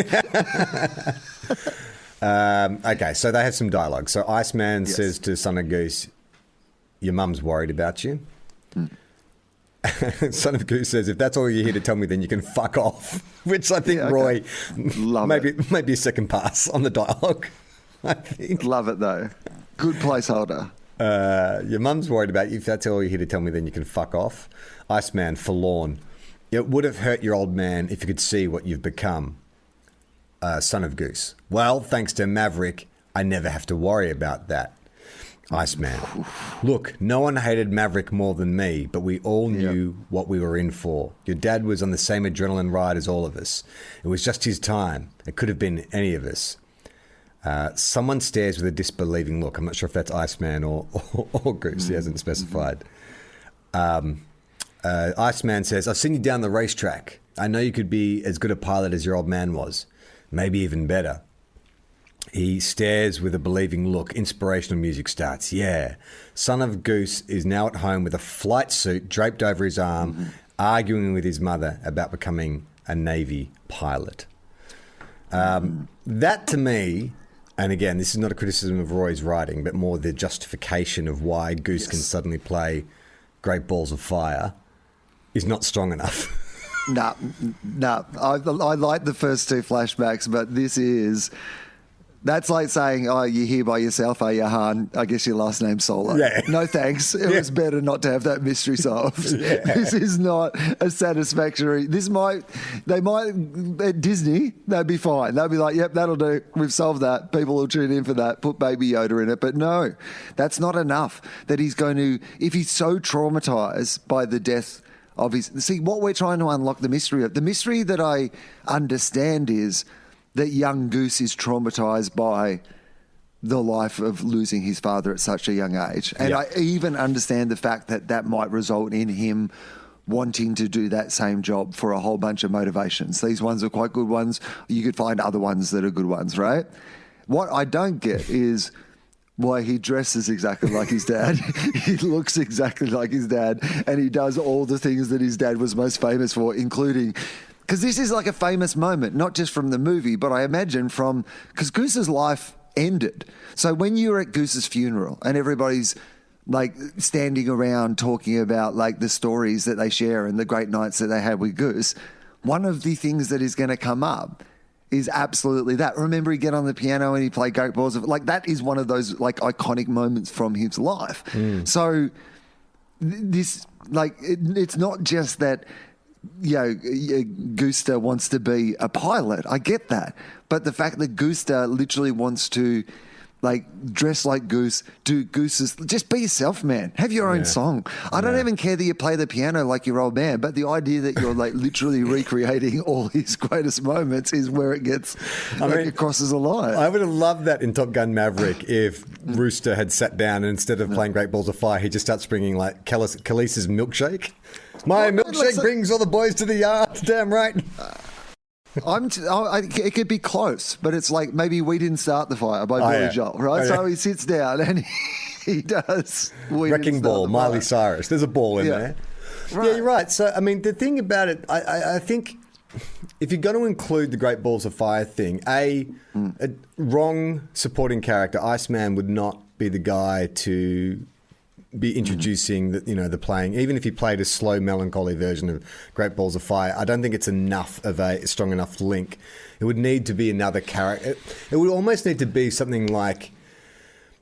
Okay, so they have some dialogue. So Iceman says to Son of Goose, "Your mum's worried about you." Son of Goose says, "If that's all you're here to tell me, then you can fuck off." Which I think Roy, maybe a second pass on the dialogue. I think. Love it though. Good placeholder. Your mum's worried about you. If that's all you're here to tell me, then you can fuck off. Iceman, forlorn. It would have hurt your old man if you could see what you've become. Son of Goose. Well, thanks to Maverick, I never have to worry about that. Iceman. Look, no one hated Maverick more than me, but we all knew what we were in for. Your dad was on the same adrenaline ride as all of us. It was just his time. It could have been any of us. Someone stares with a disbelieving look. I'm not sure if that's Iceman or Goose. He hasn't specified. Iceman says, I've seen you down the racetrack. I know you could be as good a pilot as your old man was. Maybe even better. He stares with a believing look. Inspirational music starts. Yeah. Son of Goose is now at home with a flight suit draped over his arm, arguing with his mother about becoming a Navy pilot. That to me, and again, this is not a criticism of Roy's writing, but more the justification of why Goose can suddenly play Great Balls of Fire, is not strong enough. No. I like the first two flashbacks, but that's like saying, oh, you're here by yourself, are you, Han? I guess your last name's Solo. Yeah. No thanks. It was better not to have that mystery solved. Yeah. This is not a satisfactory. At Disney, they'd be fine. They'd be like, yep, that'll do. We've solved that. People will tune in for that. Put Baby Yoda in it. But no, that's not enough. That he's going to, if he's so traumatized by the death of his, see, what we're trying to unlock the mystery of, the mystery that I understand is that young Goose is traumatized by the life of losing his father at such a young age. And I even understand the fact that might result in him wanting to do that same job for a whole bunch of motivations. These ones are quite good ones. You could find other ones that are good ones, right? What I don't get is why he dresses exactly like his dad. He looks exactly like his dad, and he does all the things that his dad was most famous for, including... Because this is like a famous moment, not just from the movie, but I imagine because Goose's life ended. So when you're at Goose's funeral and everybody's like standing around talking about like the stories that they share and the great nights that they had with Goose, one of the things that is going to come up is absolutely that. Remember, he get on the piano and he played Great Balls of, like, that is one of those like iconic moments from his life. So this, like, it's not just that, Gooster wants to be a pilot. I get that. But the fact that Gooster literally wants to like dress like Goose, do Goose's, just be yourself, man. Have your own song. I don't even care that you play the piano like your old man, but the idea that you're like literally recreating all his greatest moments is where it gets, it crosses a line. I would have loved that in Top Gun Maverick if Rooster had sat down and instead of playing Great Balls of Fire, he just starts bringing like Khaleesi's milkshake. My milkshake brings all the boys to the yard. Damn right. It could be close, but it's like maybe We Didn't Start the Fire by Billy Joel, right? So he sits down and he does Wrecking Ball, Miley Cyrus. There's a ball in there. Right. Yeah, you're right. So, I mean, the thing about it, I think if you're going to include the Great Balls of Fire thing, a wrong supporting character, Iceman would not be the guy to be introducing the playing, even if he played a slow, melancholy version of Great Balls of Fire. I don't think it's enough of a strong enough link. It would need to be another character. It would almost need to be something like,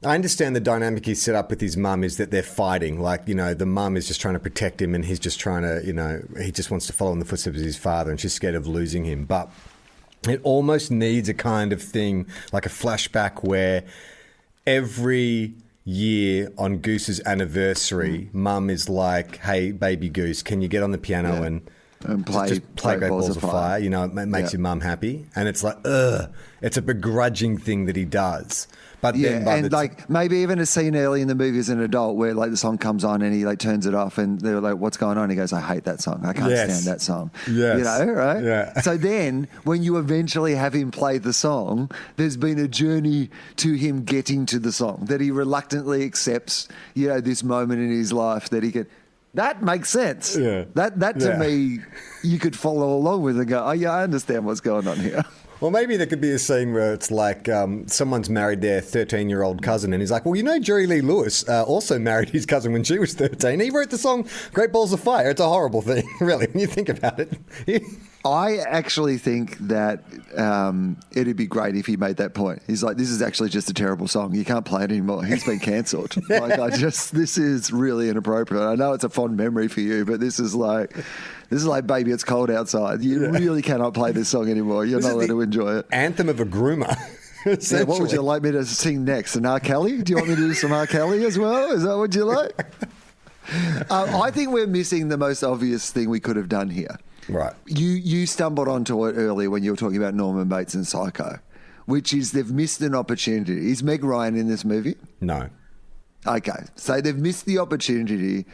I understand the dynamic he's set up with his mum is that they're fighting. Like, the mum is just trying to protect him and he's just trying to, he just wants to follow in the footsteps of his father and she's scared of losing him. But it almost needs a kind of thing, like a flashback where every year on Goose's anniversary, Mum is like, "Hey, baby Goose, can you get on the piano and play Great Balls of Fire?" It makes your mum happy, and it's like, it's a begrudging thing that he does. But then, maybe even a scene early in the movie as an adult where like the song comes on and he like turns it off and they're like, "What's going on?" He goes, "I hate that song. I can't stand that song." Yes. Right? Yeah. So then when you eventually have him play the song, there's been a journey to him getting to the song that he reluctantly accepts, this moment in his life that he could. That makes sense. Yeah. That to me, you could follow along with and go, "Oh yeah, I understand what's going on here." Well, maybe there could be a scene where it's like someone's married their 13-year-old cousin and he's like, well, Jerry Lee Lewis also married his cousin when she was 13. He wrote the song Great Balls of Fire. It's a horrible thing, really, when you think about it. I actually think that it'd be great if he made that point. He's like, this is actually just a terrible song. You can't play it anymore. He's been cancelled. This is really inappropriate. I know it's a fond memory for you, but this is like, baby, it's cold outside. You really cannot play this song anymore. You're not allowed to enjoy it. Anthem of a groomer. Yeah, what would you like me to sing next? An R. Kelly? Do you want me to do some R. Kelly as well? Is that what you like? I think we're missing the most obvious thing we could have done here. Right. You stumbled onto it earlier when you were talking about Norman Bates and Psycho, which is they've missed an opportunity. Is Meg Ryan in this movie? No. Okay. So they've missed the opportunity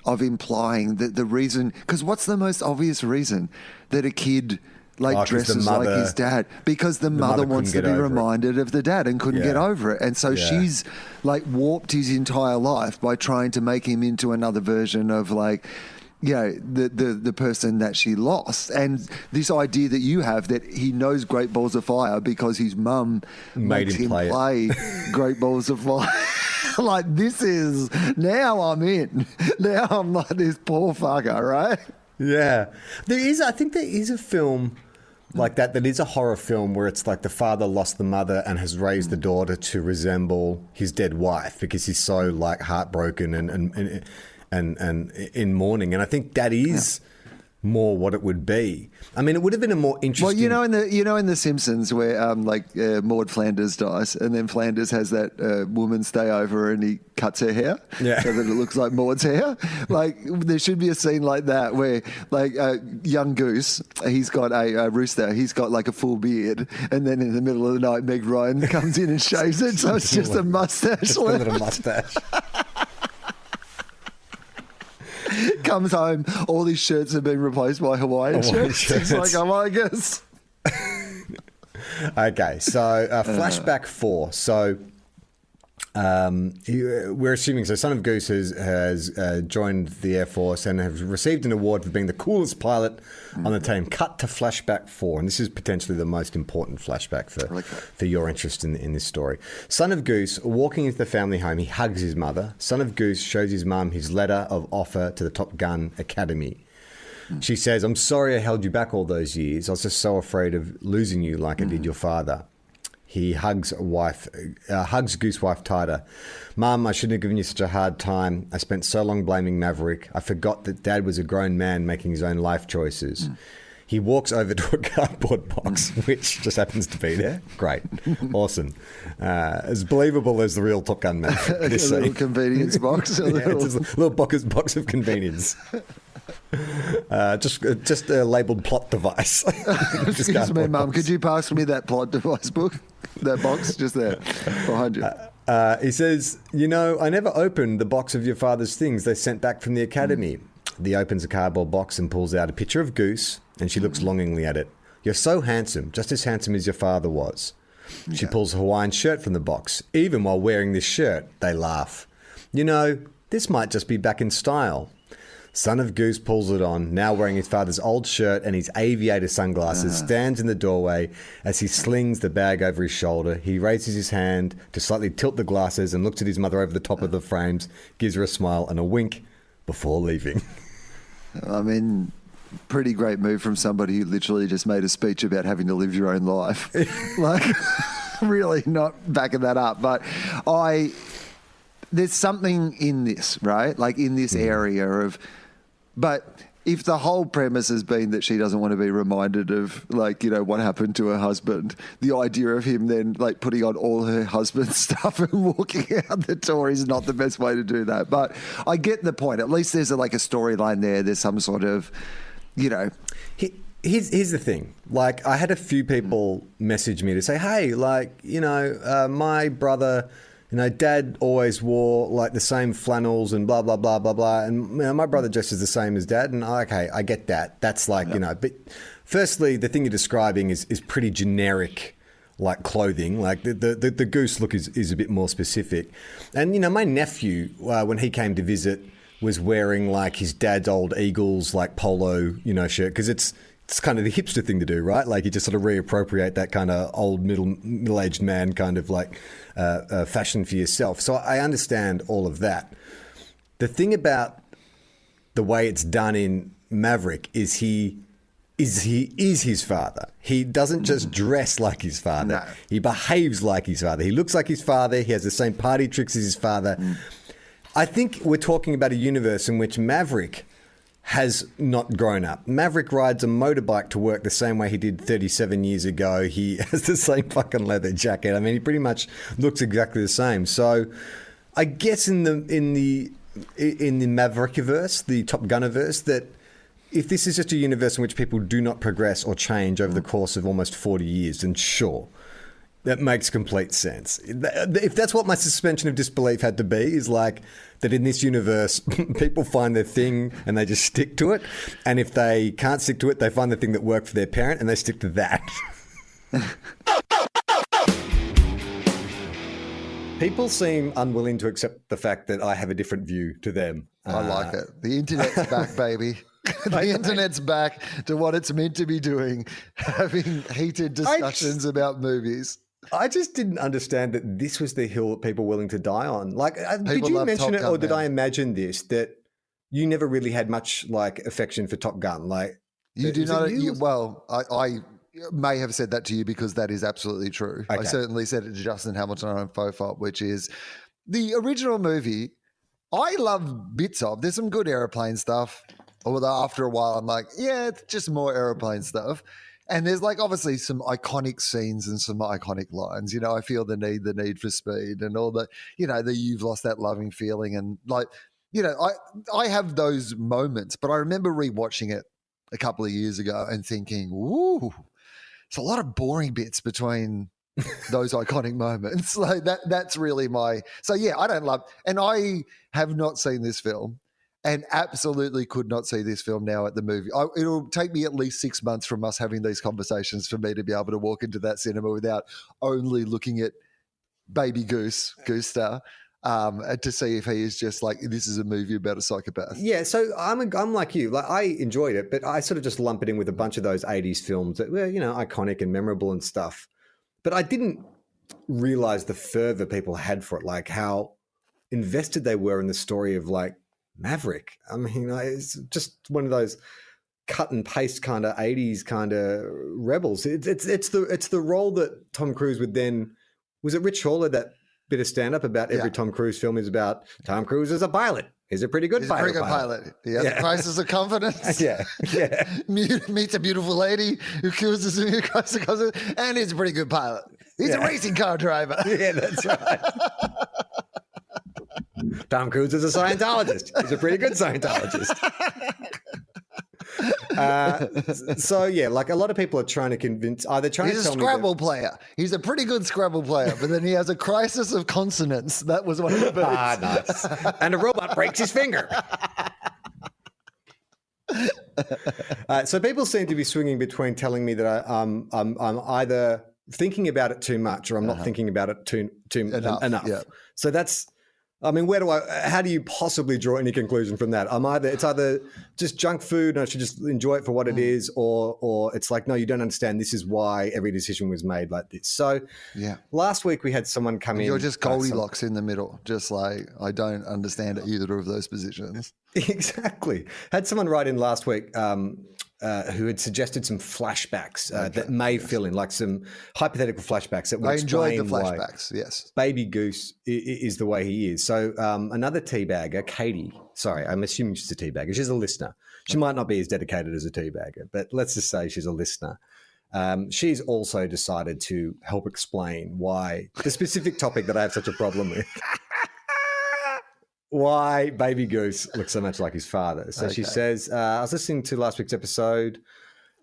of implying that the reason... Because what's the most obvious reason that a kid like 'cause the dresses like mother- his dad because the mother mother wants to couldn't be get over it. reminded of the dad and couldn't get Yeah. over it. And so Yeah. she's like warped his entire life by trying to make him into another version of like, the person that she lost. And this idea that you have that he knows Great Balls of Fire because his mum Made makes him him play Great Balls of Fire. Like, this is, now I'm in. Now I'm like this poor fucker, right? Yeah. I think there is a film like that is a horror film where it's like the father lost the mother and has raised the daughter to resemble his dead wife because he's so like heartbroken and in mourning. And I think that is more what it would be. I mean, it would have been a more interesting. Well, in the Simpsons where Maud Flanders dies, and then Flanders has that woman stay over and he cuts her hair so that it looks like Maud's hair. Like, there should be a scene like that where young Goose, he's got a rooster, he's got like a full beard, and then in the middle of the night, Meg Ryan comes in and shaves it, so it's just a mustache. Just a little mustache. Comes home, all these shirts have been replaced by Hawaiian shirts. It's like, oh my gosh. Okay, so flashback 4. So we're assuming, so Son of Goose has joined the Air Force and has received an award for being the coolest pilot on the team. Cut to flashback 4, and this is potentially the most important flashback for your interest in this story. Son of Goose, walking into the family home, he hugs his mother. Son of Goose shows his mum his letter of offer to the Top Gun Academy. She says, "I'm sorry I held you back all those years. I was just so afraid of losing you like I did your father." He hugs Goose wife tighter. "Mum, I shouldn't have given you such a hard time. I spent so long blaming Maverick. I forgot that Dad was a grown man making his own life choices." He walks over to a cardboard box, which just happens to be there. Great. Awesome. As believable as the real Top Gun Maverick. A little convenience box. It's a little box of convenience. Just a labelled plot device. Excuse me, Mum, could you pass me that plot device book? That box just there behind you. He says, I never opened the box of your father's things they sent back from the academy. He opens a cardboard box and pulls out a picture of Goose, and she looks longingly at it. "You're so handsome, just as handsome as your father was." She pulls a Hawaiian shirt from the box. "Even while wearing this shirt," they laugh. "This might just be back in style." Son of Goose pulls it on, now wearing his father's old shirt and his aviator sunglasses, stands in the doorway as he slings the bag over his shoulder. He raises his hand to slightly tilt the glasses and looks at his mother over the top of the frames, gives her a smile and a wink before leaving. I mean, pretty great move from somebody who literally just made a speech about having to live your own life. Like, really not backing that up. But there's something in this, right? Like, in this area of... But if the whole premise has been that she doesn't want to be reminded of, what happened to her husband, the idea of him then, putting on all her husband's stuff and walking out the door is not the best way to do that. But I get the point. At least there's a storyline there. There's some sort of, Here's the thing. I had a few people message me to say, hey, my brother... Dad always wore the same flannels and blah, blah, blah, blah, blah. And my brother dresses the same as Dad. And okay, I get that. That's but firstly, the thing you're describing is pretty generic, clothing. The Goose look is a bit more specific. And, my nephew, when he came to visit, was wearing his dad's old Eagles, polo, shirt. Because it's kind of the hipster thing to do, right? You just sort of reappropriate that kind of old middle-aged man kind of fashion for yourself. So I understand all of that. The thing about the way it's done in Maverick is he is his father. He doesn't just dress like his father. No. He behaves like his father. He looks like his father. He has the same party tricks as his father. I think we're talking about a universe in which Maverick has not grown up. Maverick rides a motorbike to work the same way he did 37 years ago. He has the same fucking leather jacket. I mean, he pretty much looks exactly the same. So I guess in the Maverickiverse, the Top Gunniverse, that if this is just a universe in which people do not progress or change over the course of almost 40 years, then sure. That makes complete sense. If that's what my suspension of disbelief had to be, is like that in this universe, people find their thing and they just stick to it. And if they can't stick to it, they find the thing that worked for their parent and they stick to that. People seem unwilling to accept the fact that I have a different view to them. I like it. The internet's back, baby. The internet's back to what it's meant to be doing, having heated discussions about movies. I just didn't understand that this was the hill that people were willing to die on. Like, did you love mention Top it, Gun, or did man. I imagine this, that you never really had much like affection for Top Gun? Like, You do is it not. you? Well, I may have said that to you because that is absolutely true. I Okay. certainly said it to Justin Hamilton on TOFOP, which is the original movie. I love bits of. There's some good airplane stuff. Although after a while, I'm like, yeah, it's just more airplane stuff. And there's like obviously some iconic scenes and some iconic lines. You know, I feel the need for speed, and all the, you know, the you've lost that loving feeling, and like, you know, I have those moments. But I remember rewatching it a couple of years ago and thinking, ooh, it's a lot of boring bits between those iconic moments. Like that's really my. So yeah, I don't love, and I have not seen this film. And absolutely could not see this film now at the movie. It'll take me at least 6 months from us having these conversations for me to be able to walk into that cinema without only looking at Baby Goose Star, to see if he is just like, this is a movie about a psychopath. Yeah, so I'm like you. Like, I enjoyed it, but I sort of just lump it in with a bunch of those 80s films that were, you know, iconic and memorable and stuff. But I didn't realize the fervor people had for it, like how invested they were in the story of like Maverick. I mean, it's just one of those cut and paste kind of 80s kind of rebels. It's the role that Tom Cruise would then, was it Rich Hawler, that bit of stand up about every Tom Cruise film is about Tom Cruise as a pilot. He's a pretty good He's pilot. a pretty good pilot. He has a crisis of confidence. Yeah. Meets a beautiful lady who kills us in a crisis of confidence, and he's a pretty good pilot. He's a racing car driver. Yeah, that's right. Tom Cruise is a Scientologist. He's a pretty good Scientologist. So yeah, like a lot of people are trying to convince. They're trying He's to a tell Scrabble player. He's a pretty good Scrabble player, but then he has a crisis of consonants. That was one of the me that. birds. Nice. And a robot breaks his finger. So people seem to be swinging between telling me that I'm either thinking about it too much or I'm not thinking about it too enough. Yeah. So that's. I mean, how do you possibly draw any conclusion from that? It's either just junk food and I should just enjoy it for what it is, or it's like, no, you don't understand. This is why every decision was made like this. So Yeah. last week we had someone come in. You're just Goldilocks in the middle, just like, I don't understand either of those positions. Exactly. Had someone write in last week who had suggested some flashbacks that may fill in, like some hypothetical flashbacks that would I enjoyed the explain why flashbacks, yes. Baby Goose is the way he is. So another teabagger, Katie, sorry, I'm assuming she's a teabagger. She's a listener. She might not be as dedicated as a teabagger, but let's just say she's a listener. She's also decided to help explain why the specific topic that I have such a problem with, why Baby Goose looks so much like his father. So she says, I was listening to last week's episode,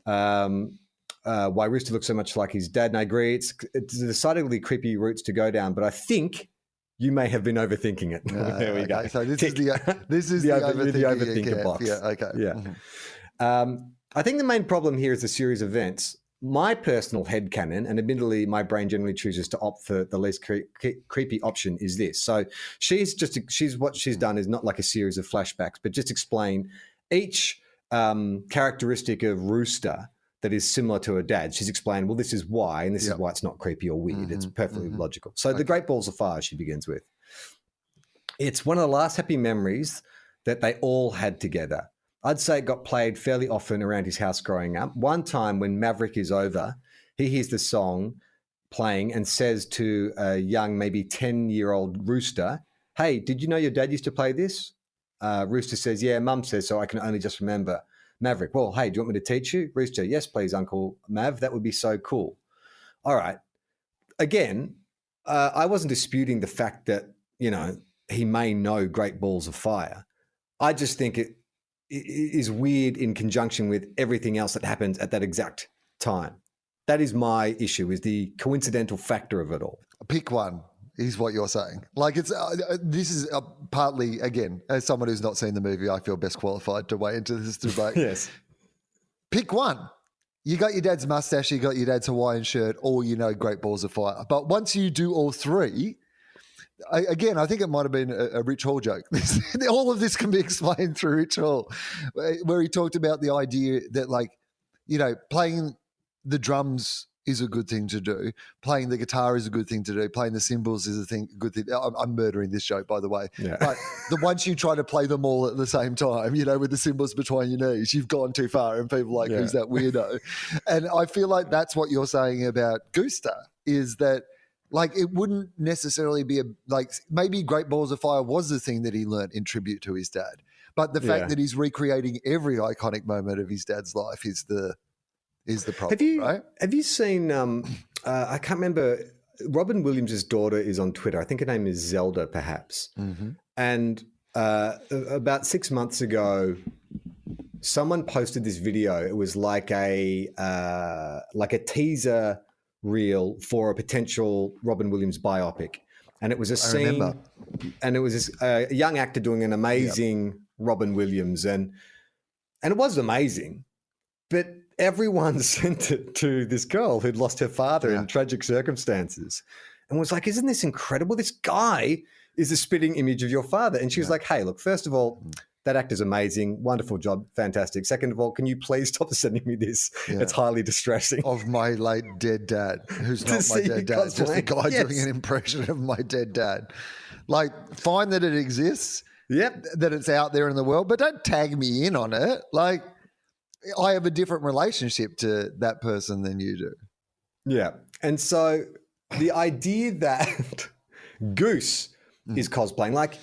why Rooster looks so much like his dad, and I agree. It's decidedly creepy routes to go down, but I think you may have been overthinking it. There we go. So this is the overthinker box. Yeah, okay. Yeah. I think the main problem here is the series of events. My personal headcanon, and admittedly my brain generally chooses to opt for the least creepy option, is this. So what she's done is not like a series of flashbacks, but just explain each characteristic of Rooster that is similar to her dad. She's explained, well, this is why, and this is why it's not creepy or weird. It's perfectly logical. So the Great Balls of Fire, she begins with. It's one of the last happy memories that they all had together. I'd say it got played fairly often around his house growing up. One time when Maverick is over, he hears the song playing and says to a young, maybe 10-year-old Rooster, hey, did you know your dad used to play this? Rooster says, yeah, Mum says, so I can only just remember. Maverick, well, hey, do you want me to teach you? Rooster, yes, please, Uncle Mav. That would be so cool. All right. Again, I wasn't disputing the fact that, you know, he may know Great Balls of Fire. I just think it is weird in conjunction with everything else that happens at that exact time. That is my issue, is the coincidental factor of it all. Pick one is what you're saying. Like it's this is partly, again, as someone who's not seen the movie, I feel best qualified to weigh into this debate. Yes. Pick one. You got your dad's mustache, you got your dad's Hawaiian shirt, or Great Balls of Fire. But once you do all three, I think it might have been a Rich Hall joke. All of this can be explained through Rich Hall, where he talked about the idea that, playing the drums is a good thing to do. Playing the guitar is a good thing to do. Playing the cymbals is good thing. I'm murdering this joke, by the way. Yeah. But once you try to play them all at the same time, with the cymbals between your knees, you've gone too far, and people are like, who's that weirdo? And I feel like that's what you're saying about Gooster, is that it wouldn't necessarily be maybe Great Balls of Fire was the thing that he learnt in tribute to his dad. But the fact that he's recreating every iconic moment of his dad's life is the problem, right? Have you seen, I can't remember, Robin Williams' daughter is on Twitter. I think her name is Zelda, perhaps. Mm-hmm. And about 6 months ago, someone posted this video. It was like a teaser reel for a potential Robin Williams biopic. And it was a scene, and it was a young actor doing an amazing Robin Williams. And it was amazing, but everyone sent it to this girl who'd lost her father in tragic circumstances and was like, isn't this incredible? This guy is a spitting image of your father. And she was like, hey, look, first of all, that actor's amazing. Wonderful job. Fantastic. Second of all, can you please stop sending me this? Yeah. It's highly distressing. Of my late dead dad, who's not my dead dad. Just a guy doing an impression of my dead dad. Fine that it exists. Yep. That it's out there in the world, but don't tag me in on it. I have a different relationship to that person than you do. Yeah. And so the idea that Goose is cosplaying,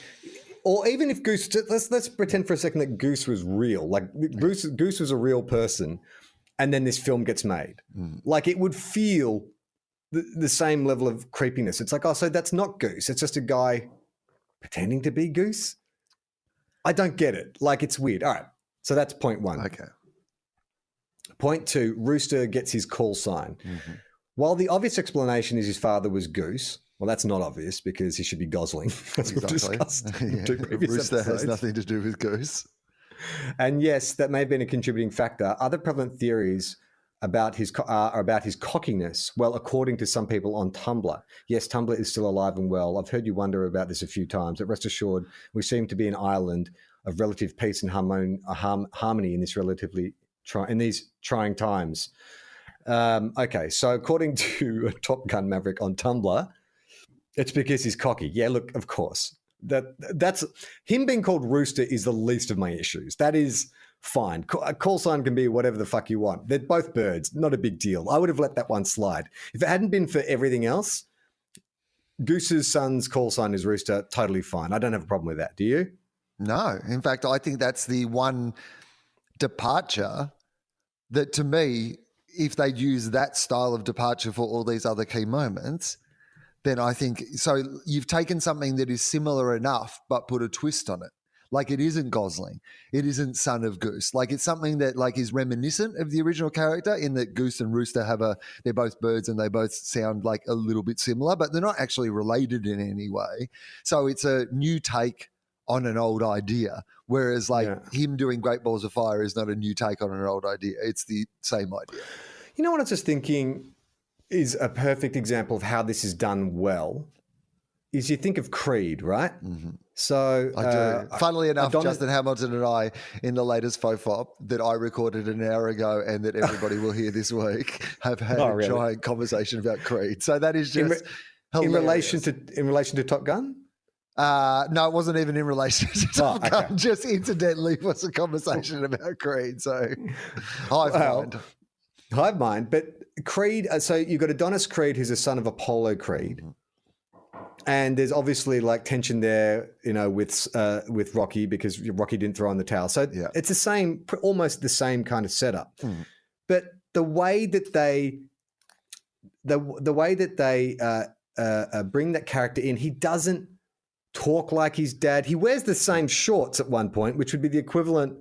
or even if Goose, let's pretend for a second that Goose was real. Goose was a real person, and then this film gets made. It would feel the same level of creepiness. It's so that's not Goose. It's just a guy pretending to be Goose. I don't get it. It's weird. All right. So that's point one. Okay. Point two, Rooster gets his call sign. Mm-hmm. While the obvious explanation is his father was Goose, well, that's not obvious because he should be Gosling, as we've discussed in two previous Rooster episodes. has nothing to do with Goose. And yes, that may have been a contributing factor. Other prevalent theories about his cockiness, well, according to some people on Tumblr. Yes, Tumblr is still alive and well. I've heard you wonder about this a few times, but rest assured, we seem to be an island of relative peace and harmony in this in these trying times. Okay, so according to Top Gun Maverick on Tumblr, it's because he's cocky. Yeah, look, of course. That's him being called Rooster is the least of my issues. That is fine. A call sign can be whatever the fuck you want. They're both birds, not a big deal. I would have let that one slide. If it hadn't been for everything else, Goose's son's call sign is Rooster, totally fine. I don't have a problem with that. Do you? No. In fact, I think that's the one departure that, to me, if they'd use that style of departure for all these other key moments, then I think, so you've taken something that is similar enough but put a twist on it. It isn't Gosling. It isn't Son of Goose. It's something that is reminiscent of the original character, in that Goose and Rooster they're both birds and they both sound a little bit similar, but they're not actually related in any way. So it's a new take on an old idea, whereas him doing Great Balls of Fire is not a new take on an old idea. It's the same idea. You know what I was just thinking is a perfect example of how this is done well is you think of Creed, right? Mm-hmm. So I do. Funnily enough, Justin Hamilton and I, in the latest TOFOP that I recorded an hour ago and that everybody will hear this week, have had a giant conversation about Creed. So that is just in relation to Top Gun. No, it wasn't even in relation to Top Gun. Just incidentally was a conversation about Creed. So hive mind. But Creed, so you've got Adonis Creed, who's a son of Apollo Creed. And there's obviously tension there, with Rocky, because Rocky didn't throw in the towel. So it's the same, almost the same kind of setup. But the way that they bring that character in, he doesn't talk like his dad. He wears the same shorts at one point, which would be the equivalent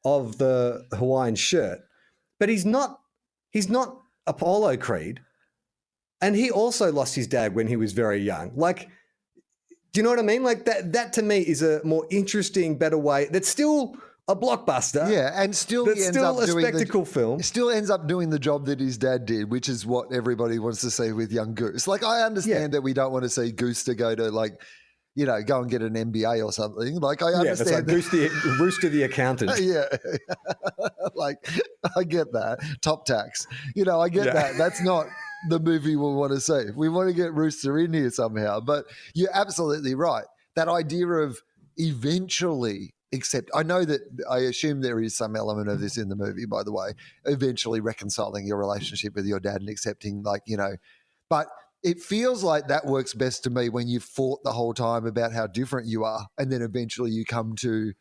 of the Hawaiian shirt. But he's not Apollo Creed, and he also lost his dad when he was very young. Like, do you know what I mean? Like that to me is a more interesting, better way. That's still a blockbuster. Yeah, and still That's he ends still up a doing spectacle film. Still ends up doing the job that his dad did, which is what everybody wants to see with young Goose. Like, I understand that we don't want to see Goose to go to, like, you know, go and get an MBA or something. Like, I understand. That's like Rooster the accountant. Yeah, like, I get that. Top tax. You know, I get that. That's not the movie we want to see. We want to get Rooster in here somehow. But you're absolutely right. That idea of eventually, except I know that I assume there is some element of this in the movie, by the way, eventually reconciling your relationship with your dad and accepting, like, you know, but it feels like that works best to me when you've fought the whole time about how different you are, and then eventually you come to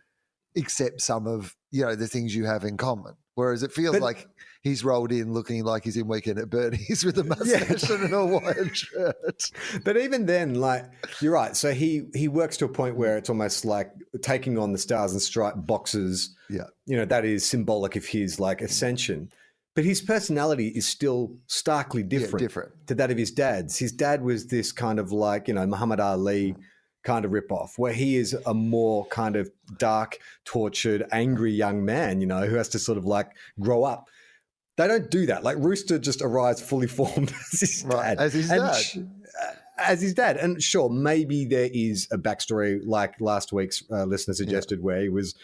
accept some of, you know, the things you have in common. Whereas it feels like he's rolled in looking like he's in Weekend at Bernie's with a mustache and an Hawaiian shirt. But even then, like, you're right. So he works to a point where it's almost like taking on the Stars and Stripe boxes. Yeah. You know, that is symbolic of his, like, ascension. But his personality is still starkly different to that of his dad's. His dad was this kind of, like, you know, Muhammad Ali kind of ripoff, where he is a more kind of dark, tortured, angry young man, you know, who has to sort of, like, grow up. They don't do that. Like, Rooster just arrives fully formed as his dad. As his dad. As his dad. And sure, maybe there is a backstory, like last week's listener suggested, where he was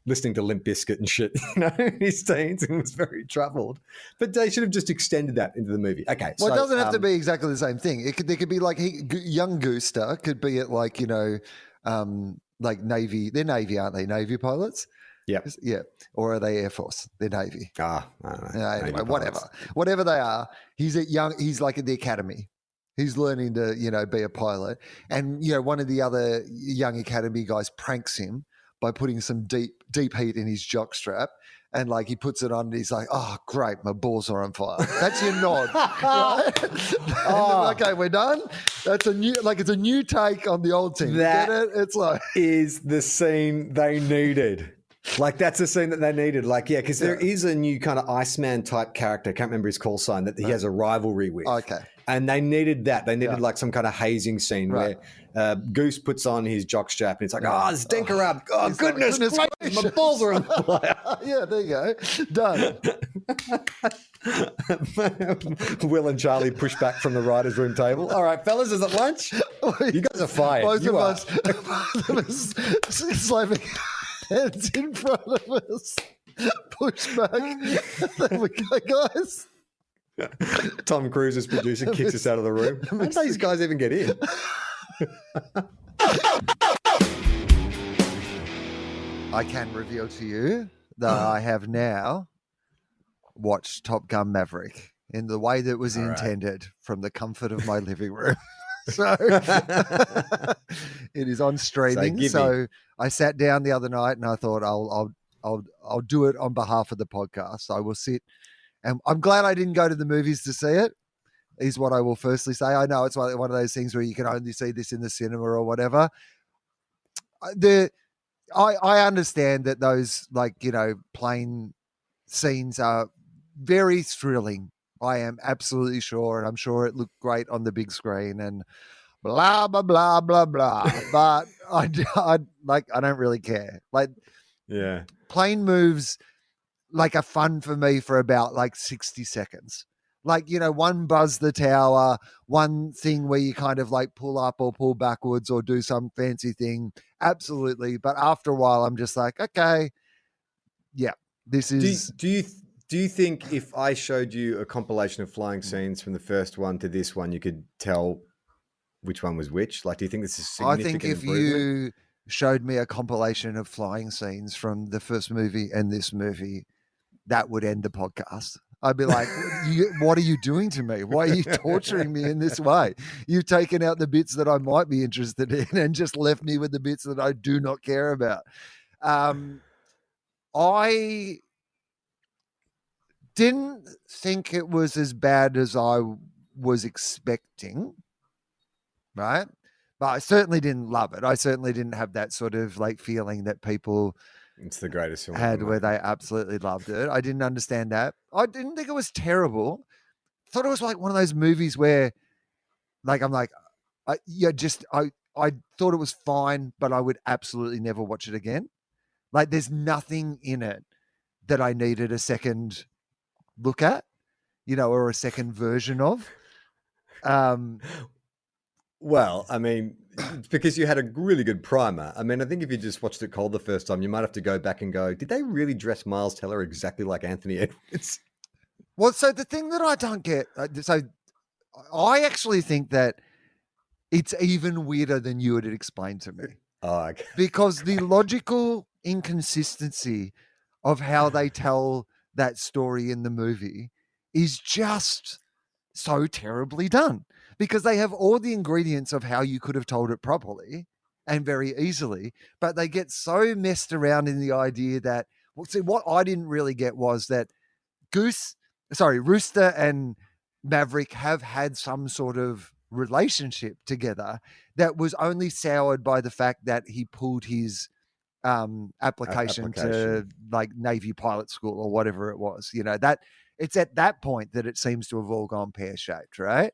listening to Limp Bizkit and shit, you know, in his teens, and was very troubled. But they should have just extended that into the movie. Okay. Well, so, it doesn't have to be exactly the same thing. There could be like young Gooster could be at, like, you know, like Navy. They're Navy, aren't they? Navy pilots? Yep. Yeah. Or are they Air Force? They're Navy. I don't know. Anyway, whatever they are, he's like at the academy. He's learning to, you know, be a pilot. And, you know, one of the other young academy guys pranks him by putting some deep heat in his jockstrap, and, like, he puts it on and he's like, "Oh, great, my balls are on fire." That's your nod, right? Okay, we're done. That's it's a new take on the old team. That Get it? It's like is the scene they needed. Like, that's the scene that they needed. Like, yeah, because there is a new kind of Iceman type character. I can't remember his call sign that he has a rivalry with. Okay. And they needed that. They needed like some kind of hazing scene where Goose puts on his jockstrap and it's like, oh, stinker up. Oh, goodness gracious, my balls are on fire. Yeah, there you go. Done. Will and Charlie push back from the writer's room table. All right, fellas, is it lunch? You guys are fired. Both of us slapping hands in front of us. Push back. There we go, guys. Tom Cruise's producer kicks us out of the room. How do these guys even get in? I can reveal to you that I have now watched Top Gun Maverick in the way that was intended from the comfort of my living room. So it is on streaming. So I sat down the other night and I thought I'll do it on behalf of the podcast. I will sit. And I'm glad I didn't go to the movies to see it, is what I will firstly say. I know it's one of those things where you can only see this in the cinema or whatever. I understand that those, like, you know, plane scenes are very thrilling. I am absolutely sure, and I'm sure it looked great on the big screen and blah, blah, blah, blah, blah. But I don't really care. Like, plane moves like are fun for me for about like 60 seconds. Like, you know, one buzz the tower, one thing where you kind of like pull up or pull backwards or do some fancy thing. Absolutely. But after a while, I'm just like, okay, yeah, this is. Do you think if I showed you a compilation of flying scenes from the first one to this one, you could tell which one was which? Like, do you think this is significant? I think if you showed me a compilation of flying scenes from the first movie and this movie, that would end the podcast. I'd be like, what are you doing to me? Why are you torturing me in this way? You've taken out the bits that I might be interested in and just left me with the bits that I do not care about. I didn't think it was as bad as I was expecting, right? But I certainly didn't love it. I certainly didn't have that sort of like feeling that people it's the greatest film had where they absolutely loved it. I didn't understand that. I didn't think it was terrible. thought it was like one of those movies where, like, I'm like, I thought it was fine, but I would absolutely never watch it again. Like, there's nothing in it that I needed a second look at, or a second version of. Well, I mean, it's because you had a really good primer. I mean, I think if you just watched it cold the first time, you might have to go back and go, did they really dress Miles Teller exactly like Anthony Edwards? Well, so the thing that I don't get, so I actually think that it's even weirder than you had explained to me. Oh, okay. Because the logical inconsistency of how they tell that story in the movie is just so terribly done, because they have all the ingredients of how you could have told it properly and very easily, but they get so messed around in the idea that, well, see, what I didn't really get was that Rooster and Maverick have had some sort of relationship together that was only soured by the fact that he pulled his application to like Navy pilot school or whatever it was. That it's at that point that it seems to have all gone pear-shaped, right?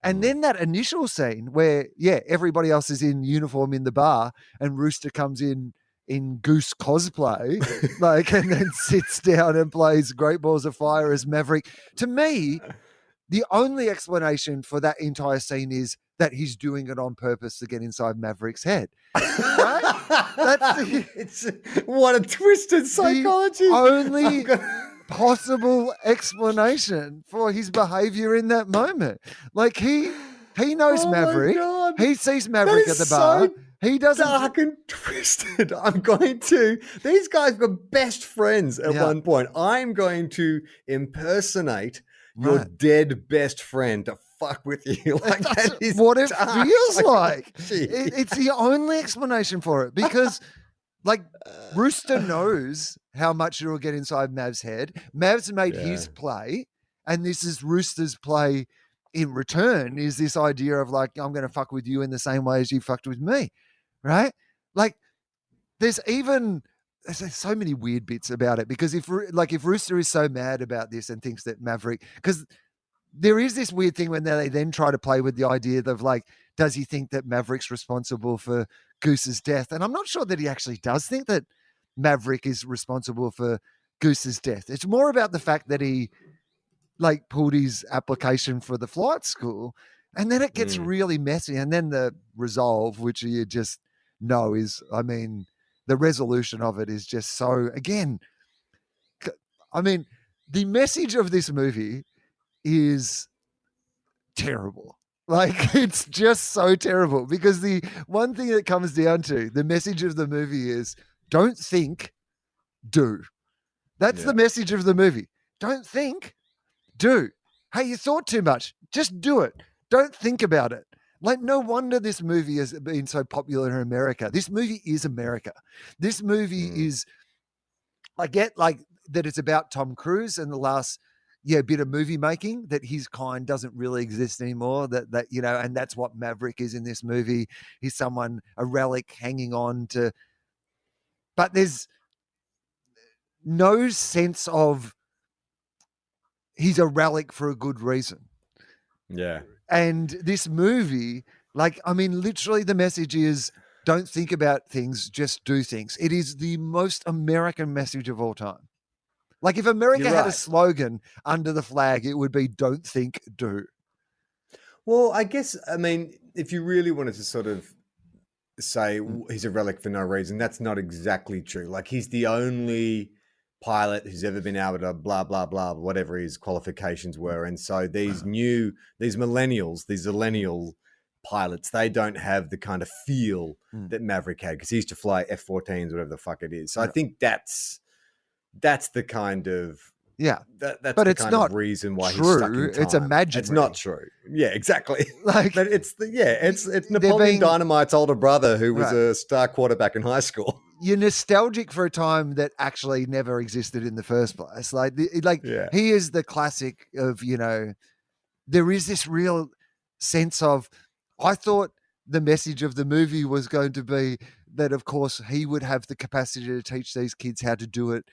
And then that initial scene where, everybody else is in uniform in the bar and Rooster comes in Goose cosplay, and then sits down and plays Great Balls of Fire as Maverick. To me, the only explanation for that entire scene is that he's doing it on purpose to get inside Maverick's head. Right? What a twisted psychology. The only possible explanation for his behavior in that moment. Like, he knows Maverick. He sees Maverick at the bar. He doesn't. Dark and twisted. These guys were best friends at one point. I'm going to impersonate your dead best friend to fuck with you. Like, that is what it dark. feels like. It's the only explanation for it, because like, Rooster knows how much it'll get inside Mav's head. Mav's made his play, and this is Rooster's play in return, is this idea of like, I'm going to fuck with you in the same way as you fucked with me, right? Like, there's so many weird bits about it, because if Rooster is so mad about this and thinks that Maverick, because there is this weird thing when they then try to play with the idea of like, does he think that Maverick's responsible for Goose's death? And I'm not sure that he actually does think that Maverick is responsible for Goose's death. It's more about the fact that he like pulled his application for the flight school, and then it gets really messy. And then the resolve, which you just know is, I mean, the resolution of it is just so, again, I mean, the message of this movie is terrible. Like, it's just so terrible, because the one thing that comes down to the message of the movie is, don't think, do. That's the message of the movie. Don't think, do. Hey, you thought too much. Just do it. Don't think about it. Like, no wonder this movie has been so popular in America. This movie is America. This movie is, I get like that it's about Tom Cruise and the last bit of movie making, that his kind doesn't really exist anymore. That and that's what Maverick is in this movie. He's a relic hanging on to, but there's no sense of he's a relic for a good reason. Yeah. And this movie, like, I mean, literally the message is, don't think about things, just do things. It is the most American message of all time. Like, if America had a slogan under the flag, it would be, don't think, do. Well, I guess, I mean, if you really wanted to sort of say he's a relic for no reason, that's not exactly true. Like, he's the only pilot who's ever been able to blah, blah, blah, whatever his qualifications were. And so these millennial pilots, they don't have the kind of feel that Maverick had, because he used to fly F-14s, whatever the fuck it is. So I think that's the kind of that's but the it's kind not of reason why true. he's stuck in time. It's imaginary. It's not true. Yeah, exactly. Like, but it's Napoleon Dynamite's older brother who was a star quarterback in high school. You're nostalgic for a time that actually never existed in the first place. He is the classic of, there is this real sense of, I thought the message of the movie was going to be that, of course, he would have the capacity to teach these kids how to do it.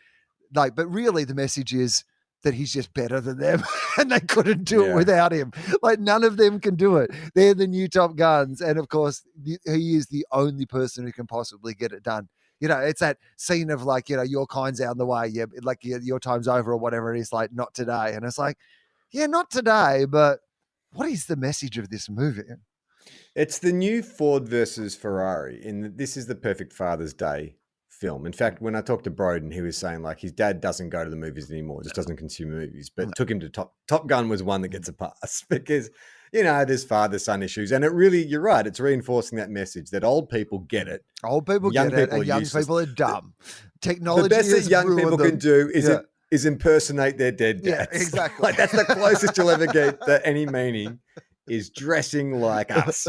Like, but really the message is, that he's just better than them and they couldn't do it Yeah. without him. Like none of them can do it. They're the new Top Guns. And of course, he is the only person who can possibly get it done. You know, it's that scene of like, you know, your kind's out of the way. Yeah, like your time's over or whatever it is, like not today. And it's like, yeah, not today, but what is the message of this movie? It's the new Ford versus Ferrari, this is the perfect Father's Day film. In fact, when I talked to Broden, he was saying like his dad doesn't go to the movies anymore, just doesn't consume movies, but took him to Top Gun was one that gets a pass because, you know, there's father-son issues. And it really, you're right, it's reinforcing that message that old people get it. Old people get it, and young people are dumb. Technology the best that young people them. can do is impersonate their dead dads. Yeah, exactly. Like that's the closest you'll ever get to any meaning. Is dressing like us.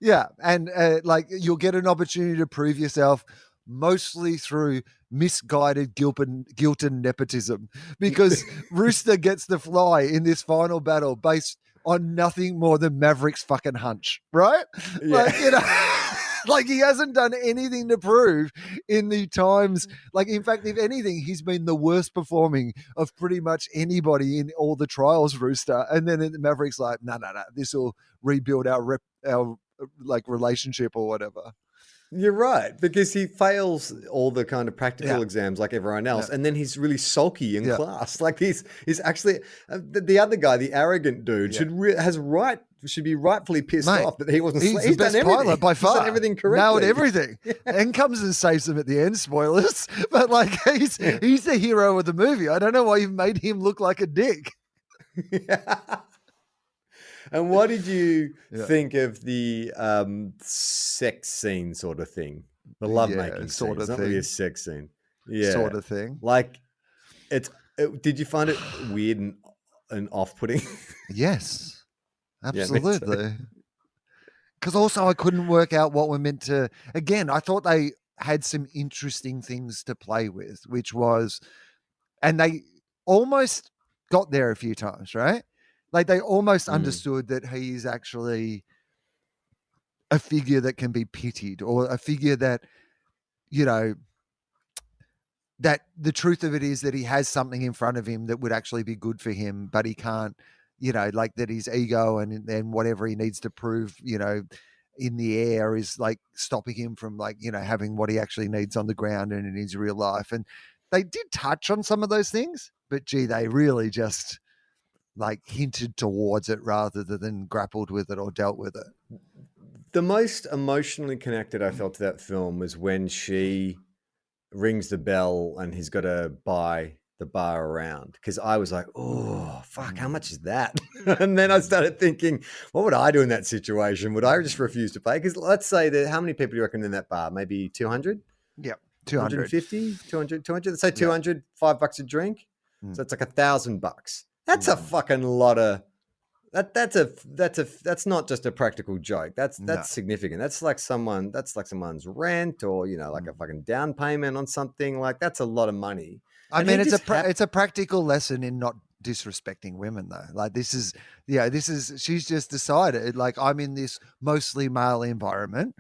Yeah. And like you'll get an opportunity to prove yourself mostly through misguided guilt and nepotism because Rooster gets the fly in this final battle based on nothing more than Maverick's fucking hunch, right? Yeah. Like, you know, like he hasn't done anything to prove in the times. Like, in fact, if anything, he's been the worst performing of pretty much anybody in all the trials, Rooster. And then Maverick's like, no, this will rebuild our like relationship or whatever. You're right, because he fails all the kind of practical exams like everyone else, and then he's really sulky in class. Like he's actually the other guy, the arrogant dude, should be rightfully pissed off that he wasn't. He's the best pilot by far. He's done everything correctly. Nailed everything, and comes and saves him at the end. Spoilers, but like he's the hero of the movie. I don't know why you've made him look like a dick. And what did you think of the sex scene sort of thing? The lovemaking sort scene. of It's not thing. really a sex scene. Yeah. Sort of thing. Like, did you find it weird and off-putting? Yes, Yeah, absolutely. Because also I couldn't work out what we're meant to. Again, I thought they had some interesting things to play with, which was, and they almost got there a few times, right? Like they almost understood that he is actually a figure that can be pitied, or a figure that, you know, that the truth of it is that he has something in front of him that would actually be good for him, but he can't, you know, like that his ego and whatever he needs to prove, you know, in the air is like stopping him from like, you know, having what he actually needs on the ground and in his real life. And they did touch on some of those things, but gee, they really just like hinted towards it rather than grappled with it or dealt with it. The most emotionally connected I felt to that film was when she rings the bell and he's got to buy the bar around. Because I was like, oh, fuck, how much is that? And then I started thinking, what would I do in that situation? Would I just refuse to pay? Because let's say that how many people do you reckon in that bar? Maybe 200? Yep, 200. 150? 200? Let's say 200, $5 a drink. So it's like $1,000. That's a fucking lot of that's not just a practical joke. That's significant. That's like someone's rent or, you know, like a fucking down payment on something. Like that's a lot of money. I mean, it's a practical lesson in not disrespecting women though. Like she's just decided like I'm in this mostly male environment.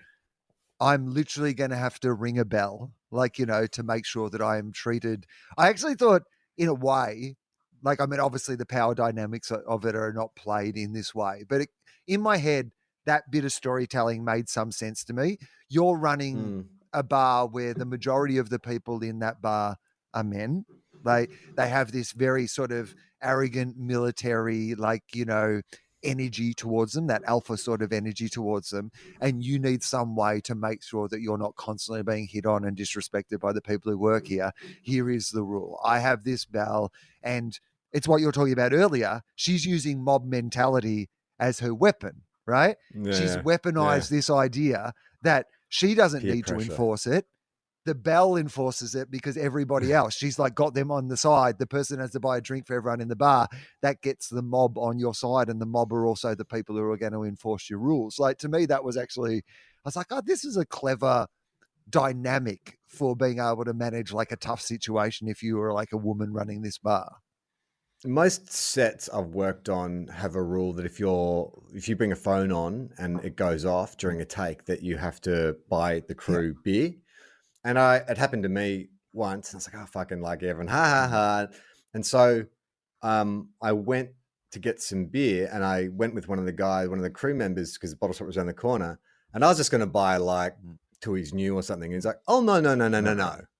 I'm literally going to have to ring a bell, like, you know, to make sure that I am treated. I actually thought in a way, like, I mean, obviously the power dynamics of it are not played in this way, but in my head, that bit of storytelling made some sense to me. You're running a bar where the majority of the people in that bar are men. They have this very sort of arrogant military, like, you know, energy towards them, that alpha sort of energy towards them. And you need some way to make sure that you're not constantly being hit on and disrespected by the people who work here. Here is the rule. I have this bell, and it's what you're talking about earlier. She's using mob mentality as her weapon, right? Yeah, she's weaponized this idea that she doesn't need to enforce it. The bell enforces it because everybody else, she's like got them on the side. The person has to buy a drink for everyone in the bar. That gets the mob on your side, and the mob are also the people who are going to enforce your rules. Like, to me, that was actually, I was like, oh, this is a clever dynamic for being able to manage like a tough situation if you were like a woman running this bar. Most sets I've worked on have a rule that if you bring a phone on and it goes off during a take, that you have to buy the crew beer. And it happened to me once. And I was like, oh, fucking like everyone, ha ha ha. And so I went to get some beer, and I went with one of the crew members, because the bottle shop was around the corner, and I was just going to buy like Tui's New or something. And he's like, "Oh no!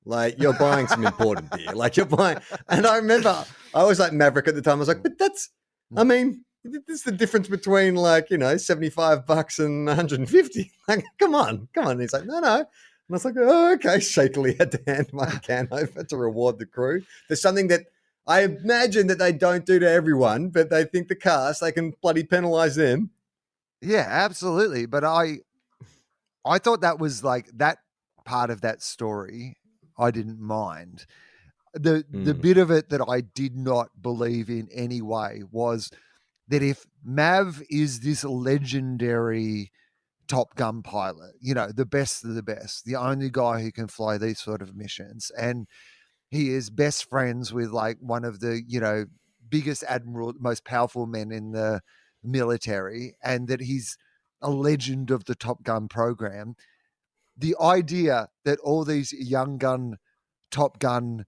Like, you're buying some important beer. Like, you're buying." And I remember I was like Maverick at the time. I was like, "But that's, I mean, this is the difference between like, $75 and 150. Like, come on." And he's like, "No." And I was like, "Oh, okay." Shakily had to hand my can over to reward the crew. There's something that I imagine that they don't do to everyone, but they think the cast, they can bloody penalize them. Yeah, absolutely. But I thought that was like that part of that story I didn't mind. The bit of it that I did not believe in any way was that if Mav is this legendary Top Gun pilot, the best of the best, the only guy who can fly these sort of missions, and he is best friends with like one of the, biggest admiral, most powerful men in the military, and that he's a legend of the Top Gun program. The idea that all these young gun Top Gun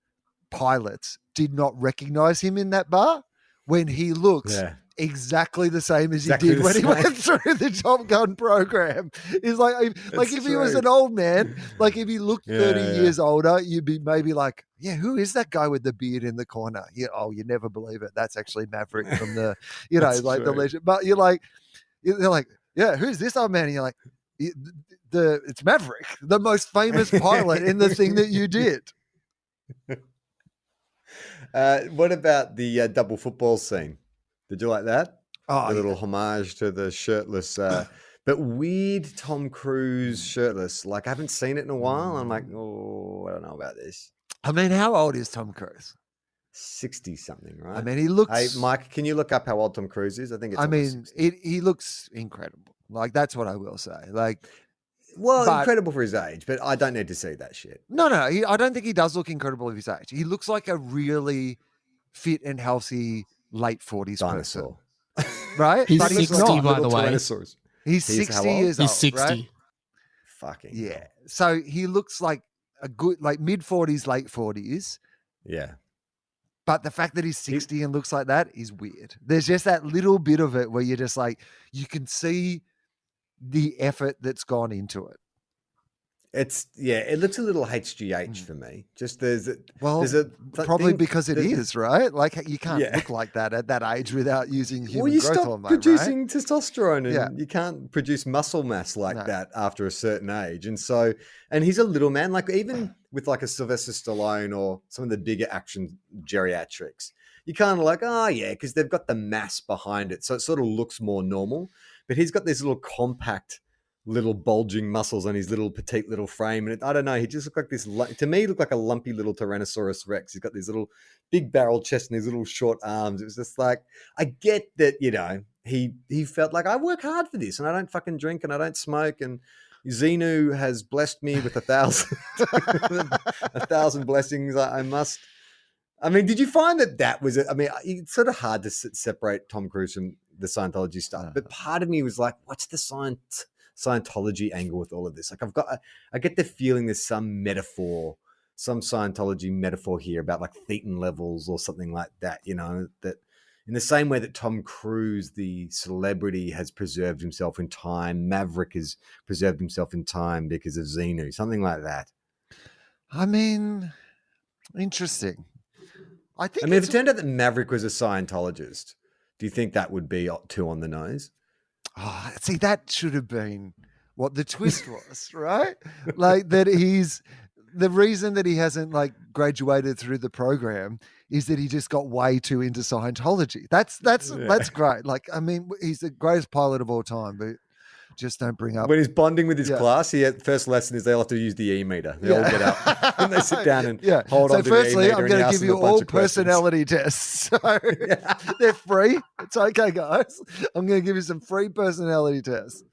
pilots did not recognize him in that bar when he looks exactly the same as he did when he went through the Top Gun program. Is like if he was an old man, like if he looked 30 years older, you'd be maybe like, yeah, who is that guy with the beard in the corner? You never believe it. That's actually Maverick from the, like the legend. But they're like, yeah, who's this old man? And you're like, it's Maverick, the most famous pilot in the thing that you did. What about the double football scene? Did you like that? Oh, the little homage to the shirtless, but weird Tom Cruise shirtless. Like, I haven't seen it in a while. I'm like, oh, I don't know about this. I mean, how old is Tom Cruise? 60 something, right? I mean, he looks. Hey, Mike, can you look up how old Tom Cruise is? I think it's. He looks incredible. Like, that's what I will say. Like, incredible for his age, but I don't need to see that shit. No, I don't think he does look incredible for his age. He looks like a really fit and healthy late 40s dinosaur, person, right? He's 60, by the way. He's 60 years old. He's 60. Right? Fucking yeah. hell. So he looks like a good, like mid 40s, late 40s. Yeah. But the fact that he's 60 and looks like that is weird. There's just that little bit of it where you're just like, you can see the effort that's gone into it. It looks a little HGH for me. Just there's probably because it is, right? Like, you can't look like that at that age without using human growth hormone. Well, you stop producing testosterone, and you can't produce muscle mass like that after a certain age. And so, and he's a little man, like even with like a Sylvester Stallone or some of the bigger action geriatrics, you kind of like, because they've got the mass behind it, so it sort of looks more normal. But he's got this little compact, little bulging muscles on his little petite little frame, and I don't know, he just looked like this. To me, he looked like a lumpy little Tyrannosaurus Rex. He's got these little big barrel chest and these little short arms. It was just like, I get that, he felt like, I work hard for this, and I don't fucking drink and I don't smoke, and Xenu has blessed me with 1,000 1,000 blessings. I must. I mean, did you find that was it? I mean, it's sort of hard to separate Tom Cruise from the Scientology stuff, but part of me was like, what's the Scientology angle with all of this? Like, I get the feeling there's some metaphor, some Scientology metaphor here about like Thetan levels or something like that, that in the same way that Tom Cruise, the celebrity, has preserved himself in time, Maverick has preserved himself in time because of Xenu, something like that. I mean, interesting. I mean, if it turned out that Maverick was a Scientologist, do you think that would be too on the nose? Oh, see, that should have been what the twist was, right? Like that the reason that he hasn't like graduated through the program is that he just got way too into Scientology. That's great. Like, I mean, he's the greatest pilot of all time, but just don't bring up when he's bonding with his class. First lesson is they'll have to use the e-meter. They all get up and they sit down and hold on to the e-meter. So firstly, I'm going to give you all personality tests. So they're free. It's okay, guys. I'm going to give you some free personality tests.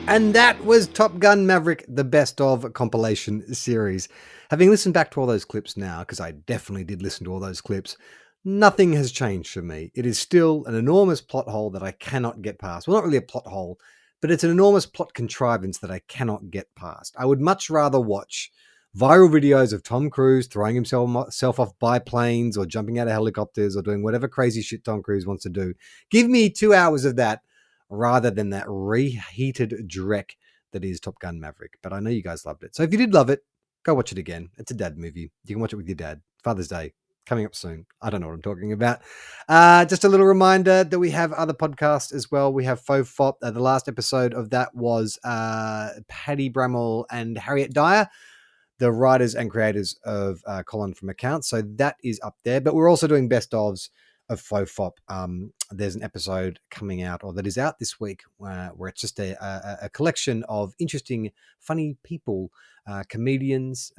And that was Top Gun Maverick, the best of compilation series. Having listened back to all those clips now, because I definitely did listen to all those clips, nothing has changed for me. It is still an enormous plot hole that I cannot get past. Well, not really a plot hole, but it's an enormous plot contrivance that I cannot get past. I would much rather watch viral videos of Tom Cruise throwing himself off biplanes or jumping out of helicopters or doing whatever crazy shit Tom Cruise wants to do. Give me 2 hours of that rather than that reheated dreck that is Top Gun Maverick. But I know you guys loved it. So if you did love it, go watch it again. It's a dad movie. You can watch it with your dad. Father's Day coming up soon. I don't know what I'm talking about. Just a little reminder that we have other podcasts as well. We have TOFOP. The last episode of that was Paddy Bramall and Harriet Dyer, the writers and creators of Colin from Accounts. So that is up there. But we're also doing best ofs of TOFOP. There's an episode coming out, or that is out this week, where it's just a collection of interesting, funny people, comedians,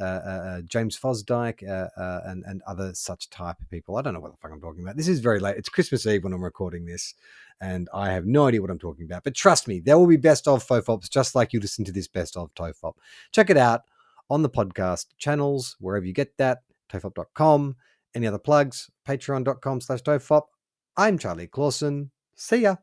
James Fosdyke, and other such type of people. I don't know what the fuck I'm talking about. This is very late. It's Christmas Eve when I'm recording this, and I have no idea what I'm talking about. But trust me, there will be best of TOFOPs just like you listen to this best of TOFOP. Check it out on the podcast channels, wherever you get that, tofop.com. Any other plugs? Patreon.com/TOFOP. I'm Charlie Clausen. See ya.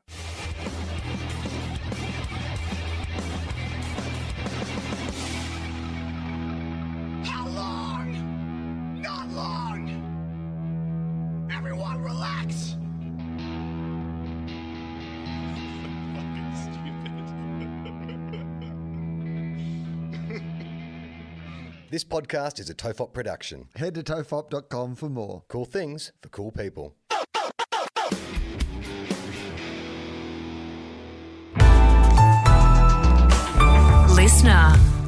How long? Not long. Everyone relax. This podcast is a TOFOP production. Head to tofop.com for more. Cool things for cool people. Listener.